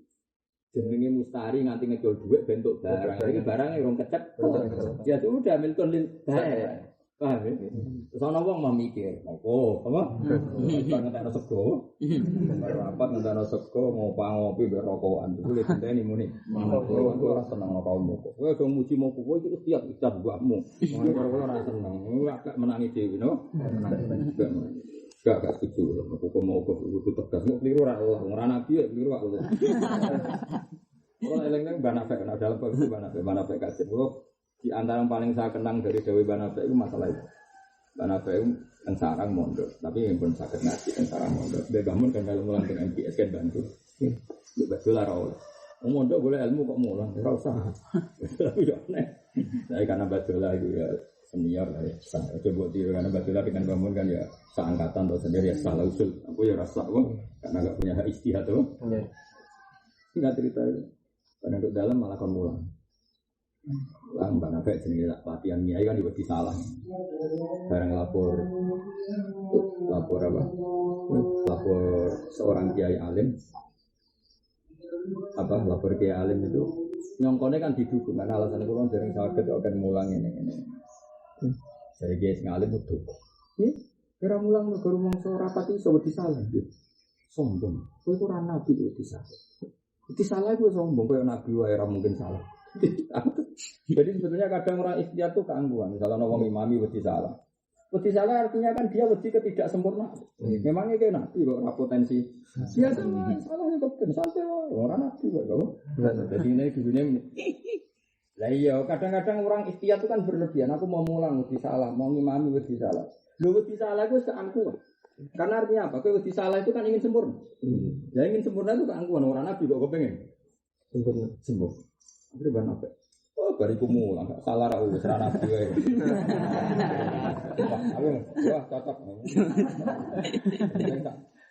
jenenge mustari nganti ngejol duit bentuk barang. Ini barangnya orang kecek. Ya sudah milkun lil baik. Paham ya? Terus ana wong mau mikir, apa? Ngentekno sego. Rapat ngentekno sego ngopi mbek rokokan. Iku lek dinteni muni. Ora seneng rokomu. Kowe do muji moku kowe iki setiap ijab buatmu. Ngono karo ora seneng. Agak menangi dhewe no. Gak setuju. Aku mau kudu tegas. Mau keliru ora nabi ya keliru aku. Kalau eling-eling banafek ana dalam banafek kasih. Di antara yang paling saya kenang dari Dewi Banafek itu masalah itu. Banafek itu yang sarang mondok, tapi yang pun sakit ngaji yang sarang mondok. Dia bangun kan kalau mulang dengan MPS kan bantu. Betul lah rawol. Mondok boleh ilmu kok mulang, tidak usah. Tapi ya aneh. Saya karena betul lah itu ya senior lah ya. Coba tiru karena betul lah dengan bangun kan ya seangkatan atau sendiri ya salah usul. Aku ya rasa karena nggak punya hak istihad tuh. Nggak cerita itu. Karena untuk dalam malah kon mulang. Lang Banafek jenis latihan nyai kan juga salah. Barang lapor apa? Lapor seorang kiai alim. Lapor kiai alim itu nyongkone kan didukung karena alasan itu kan sering sakit akan mulang ini. Jadi kiai alim itu. Kira mulang negara mangsa rapat iso disalah. Sombong. Kowe ora nabi kok disalah. Disalah iku sombong kowe nabi wae ora mungkin salah. Jadi sebetulnya kadang orang ikhtiar itu keangkuhan. Misalnya orang imami wedi salah. Wedi salah artinya kan dia wedi ketidaksempurnaan. Memangnya kayak nabi kok ora potensi. Dia salah itu kan santai orang nabi kok. Jadi ini dunia ini. Lah iya, kadang-kadang orang ikhtiar itu kan berlebihan. Aku mau mulang wedi salah, mau imami wedi salah. Lho wedi salah itu keangkuhan. Karena artinya apa? Kowe wedi salah itu kan ingin sempurna. Ya ingin sempurna itu keangkuhan. Orang nabi kok kepengen sempurna. Akhirnya Banafek. Oh, bariku mulang, salah ra wis ra nabi wae. Wah, cocok.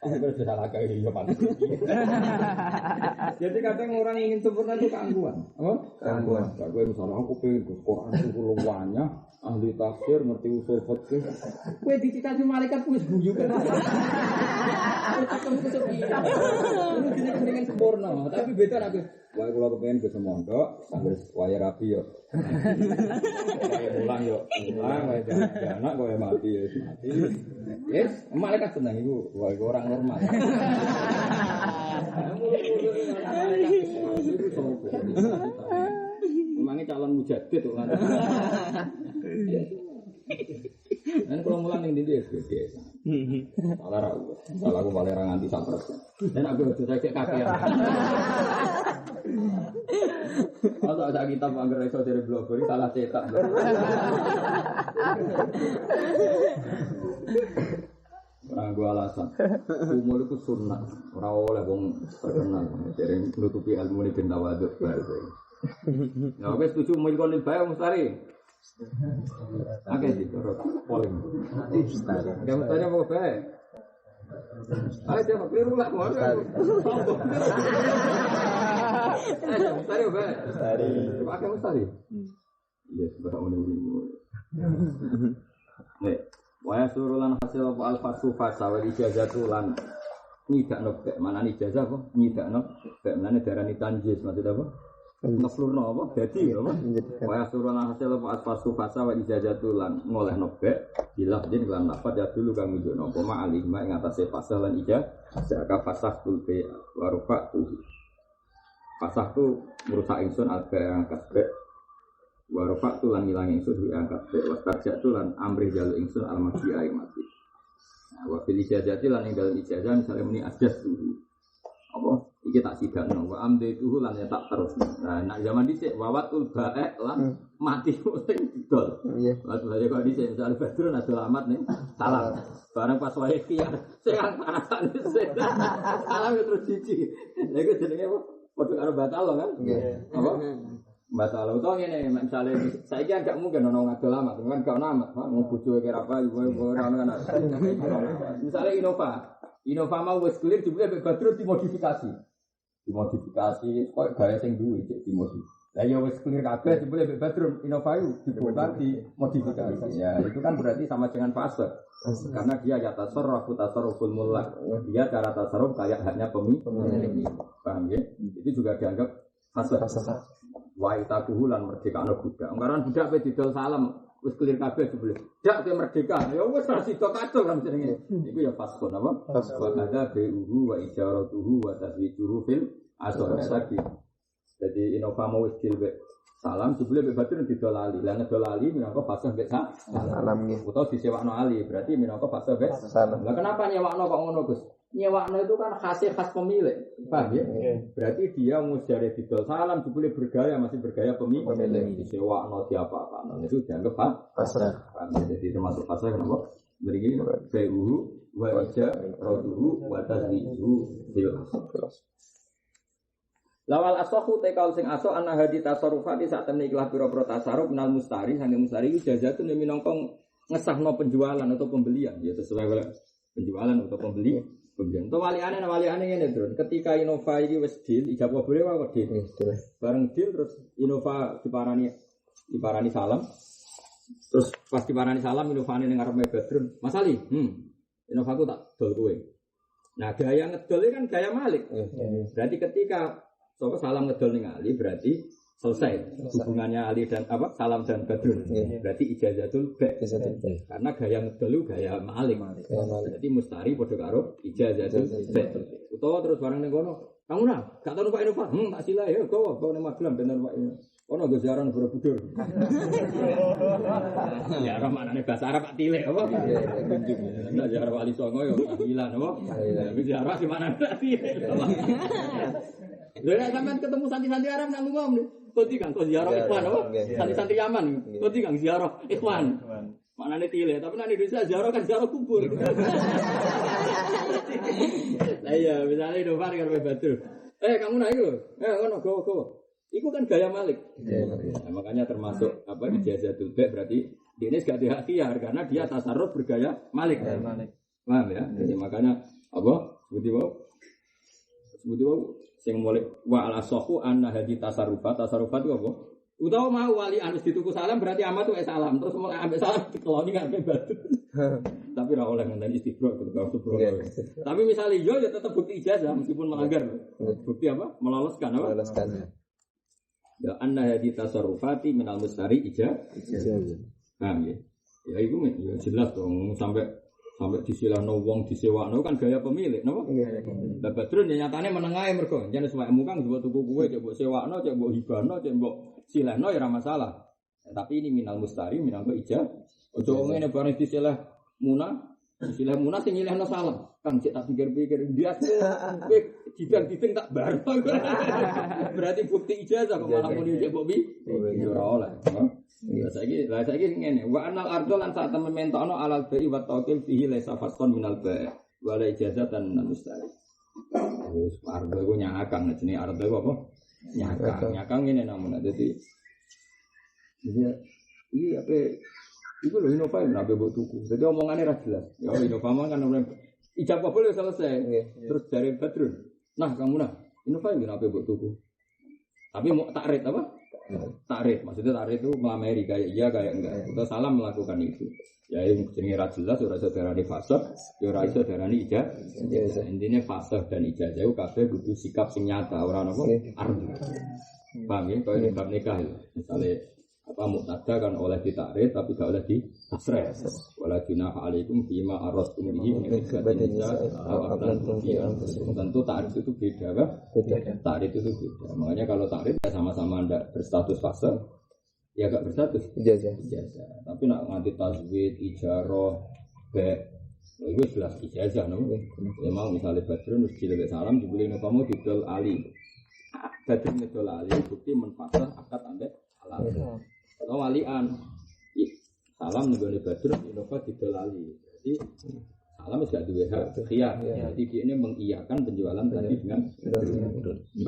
Aku sudah salah kayak ini Pak. Jadi kadang orang ingin sempurna itu keangkuhan. Apa? Keangkuhan. Kowe misalnya aku pengen Quran itu luwanya, ahli tafsir, ngerti usul fikih. Kowe dicicati malaikat wis guyu kan. Kamu kesepian. Ini dengan sempurna, tapi beda aku. Wah, kalau kepengen ke semondok, sambil waya rapi yo. Waya pulang yo. Pulang, waya anak, waya mati yo. Yes, malaikat senang itu. Wah, orang normal. Memangnya calon mujadid tuh kan. Dan kalau mulang yang dia biasa. Salah aku malah orang anti sampras. Dan aku itu saya kakek. Kalau ada kitab anggar iso dari blogger salah cetak. Orang gua alasan. Umur itu sunnah. Orang oleh wong terkenal. Dari menutupi ilmu ini benda waduk. Ya oke setuju mengikoni bayar mustari. Oke sih, polling. Kayak mustari apa bayar? Ayo jangan keliru lah, mau mustari apa? Mustari. Pakai mustari. Iya, sudah menunggu. Nih, waya surulan hasil apa alfasu fasa wal ijazatu lan nyidak nobek mana ijazah apa? Nyidak nobek mana darani tanjis maksud apa? Naflurno apa? Jadi apa? Waya surulan hasil apa alfasu fasa wal ijazatu lan ngoleh nobek bilah jadi lan lafaz ya dulu kang nunjukno apa ma alima ing atase fasa lan ijazah ka fasah tulbe warufa tu. Fasah tu merusak ingsun alba yang kasbek warufa tu lan ngilang ingsun wi angkat be wastarja tu lan amrih jalu ingsun almati aing mati. Nah, wa fil ijazati lan ing dalem ijazah misale muni ajas tuh. Apa iki tak sidakno wa amde tuh lan ya tak terus. Nah, nak zaman dhisik wawatul bae lan mati sing didol. Iya. Lah kok dhisik misale badrun ada alamat ning salam. Barang pas wae kian sing parasan dhisik. Salam terus cici. Lha iku jenenge apa? Padha karo batal kan? Nggih. Apa? Batal utawa ngene misale saiki gak mungkin ono ngadol amat kan gak ono amat mau bojo kira apa ora ono kan misale Innova mau wis clear jebule mek Badrun dimodifikasi kok gawe sing duwe cek dimodifikasi lah ya wis clear kabeh jebule mek Badrun Innova itu dibongkar dimodifikasi ya itu kan berarti sama dengan fase karena dia ya tasarruf tasarruful mulak dia cara tasarruf kayak haknya pemilik paham ya itu juga dianggap fase wa itakuhu lan merdekano budak. Anggaran budak pe didol salam wis clear kabeh jebule. Dak ke merdeka. Ya wis ra sida kadol kan jenenge. Iku ya faskon apa? Faskon ada bi'uhu wa ijaratuhu wa taswijuhu fil asor tadi. Jadi Innova mau wis dilbe salam jebule be batin didol ali. Lah ngedol ali minangka fasih mbek salam nggih. Utawa disewakno ali berarti minangka fasih mbek salam. Lah kenapa nyewakno kok ngono Gus? Nyewakno itu kan khas pemilik, paham ya? Berarti dia musjare didol salam jebule bergaya masih bergaya pemilik. Disewakno diapa-apano itu dianggap pasrah. Jadi termasuk pasrah kenapa? Mriki BUU wa ijaratuhu wa tazwijuhu bil asr. Lawal asohu tekal sing aso ana hadi tasarrufati sak temne ikhlas pira-pira tasarruf nal mustari sange mustari ijazatun minangka ngesahno penjualan atau pembelian ya sesuai penjualan atau pembeli. Kemudian to waliane ngene, Drun. Ketika Innova iki wis deal, ijabah boleh wae deal. Bareng deal terus Innova diparani salam. Terus pas diparani salam Innovane ning ngarepe Badrun. Mas Ali, Innova ku tak dol kowe. Nah, gaya ngedol kan gaya Malik. Berarti ketika salam ngedol ning Ali berarti selesai hubungannya Ali dan Salam dan Badrun. Berarti ijazatul ba'. Karena gaya ngedolu gaya Malik. Jadi mustari padha karo ijazatul ba'. Utawa terus barang ning kono, kamu gak tau numpak Innova. Tak sila ya, kok ning Magelang ben numpak Innova. Ono go ziarah nang Borobudur. Ya ora maknane bahasa Arab Pak Tilek apa? Nek ziarah Wali Songo yo tahlilan apa? Tapi ziarah di mana Tilek. Lha nek sampean ketemu santi-santi Arab nang umum nih. Kodi kang ziarah ikhwan apa? Santi-santi Yaman. Kodi kang ziarah ikhwan. Maknane Tilek, tapi nang Indonesia ziarah kan ziarah kubur. Lah iya, misalnya Innova karo Badrun. Kamu naik lho. Ngono go. Iku kan gaya Malik. Nah, makanya termasuk ijazatul ba' berarti dia ini gak ada ikhtiar karena dia tasarruf bergaya Malik. Paham ya? Jadi makanya seperti sing mulai wa ala sahu anna hadi tasarrufat itu apa? Utawa mau wali anus dituku salam berarti amat tuh salam terus mulai ambek salam dikeloni kan batu. Tapi ora oleh ngenteni istibro gitu kalau subro. Tapi misalnya yo ya tetap bukti ijazah meskipun melanggar. Bukti apa? Meloloskan apa? Meloloskan. Ya anna hadi tasarrufati minal mustari ijazah. Paham ya? Ya itu ya jelas dong sampai disilahno wong disewakno kan gaya pemilik napa? Lah Badrun ya nyatane menengae mergo jan sewakmu kang mbok tuku kowe cek mbok sewakno cek mbok hibahno cek mbok silahno ya ora masalah. Tapi ini minal mustari minangka ijazah. Ojo ngene bareng istilah Muna sing nyilehno salam. Kang cek tak pikir-pikir dia didang-diding tak bar. Berarti bukti ijazah kok malah muni cek mbok bi. Ora oleh. Ya saiki ngene. Wa anal ardo lan sak temen mentokno alal bai wa taqil fihi laisa fasqon minal bai. Wa la ijazatan mustari. Wis ardo iku nyakang jenenge ardo apa? Nyakang ngene namun dadi iki apa iku lho Innova nabe mbok tuku. Dadi omongane ra jelas. Ya Innova mah kan ijab kabul selesai. Terus dari Badrun. Nah, kamu Innova nabe mbok tuku. Tapi mau takrif apa? Takrif. Maksudnya takrif itu melamari kayak iya kayak enggak. Kita salah melakukan itu. Ya yang jenenge ra jelas ora iso darani fasih, ya ora iso darani ijazah. Intine fasih dan ijazah itu kabeh kudu sikap sing nyata, ora napa arti. Paham ya? Kalau ini bab nikah misalnya apa muktada kan oleh ditakrif tapi gak oleh ditasrih. Wala junaha alaikum bima arastum bihi min nisa aw aqlantum fi anfusikum. Tentu takrif itu beda, Pak. Takrif itu beda. Makanya kalau takrif ya sama-sama ndak berstatus fase, ya gak berstatus ijazah. Tapi nak nganti tazwid, ijarah, itu jelas ijazah no. Memang misalnya Badrun mesti lebih salam dibeli kamu didol ali. Badrun didol ali bukti menfasah akad ambek halal. Atau walian salam nih Badrun Innova didolali. Jadi salam tidak dua hak khiyar. Jadi dia ini mengiyakan penjualan tadi dengan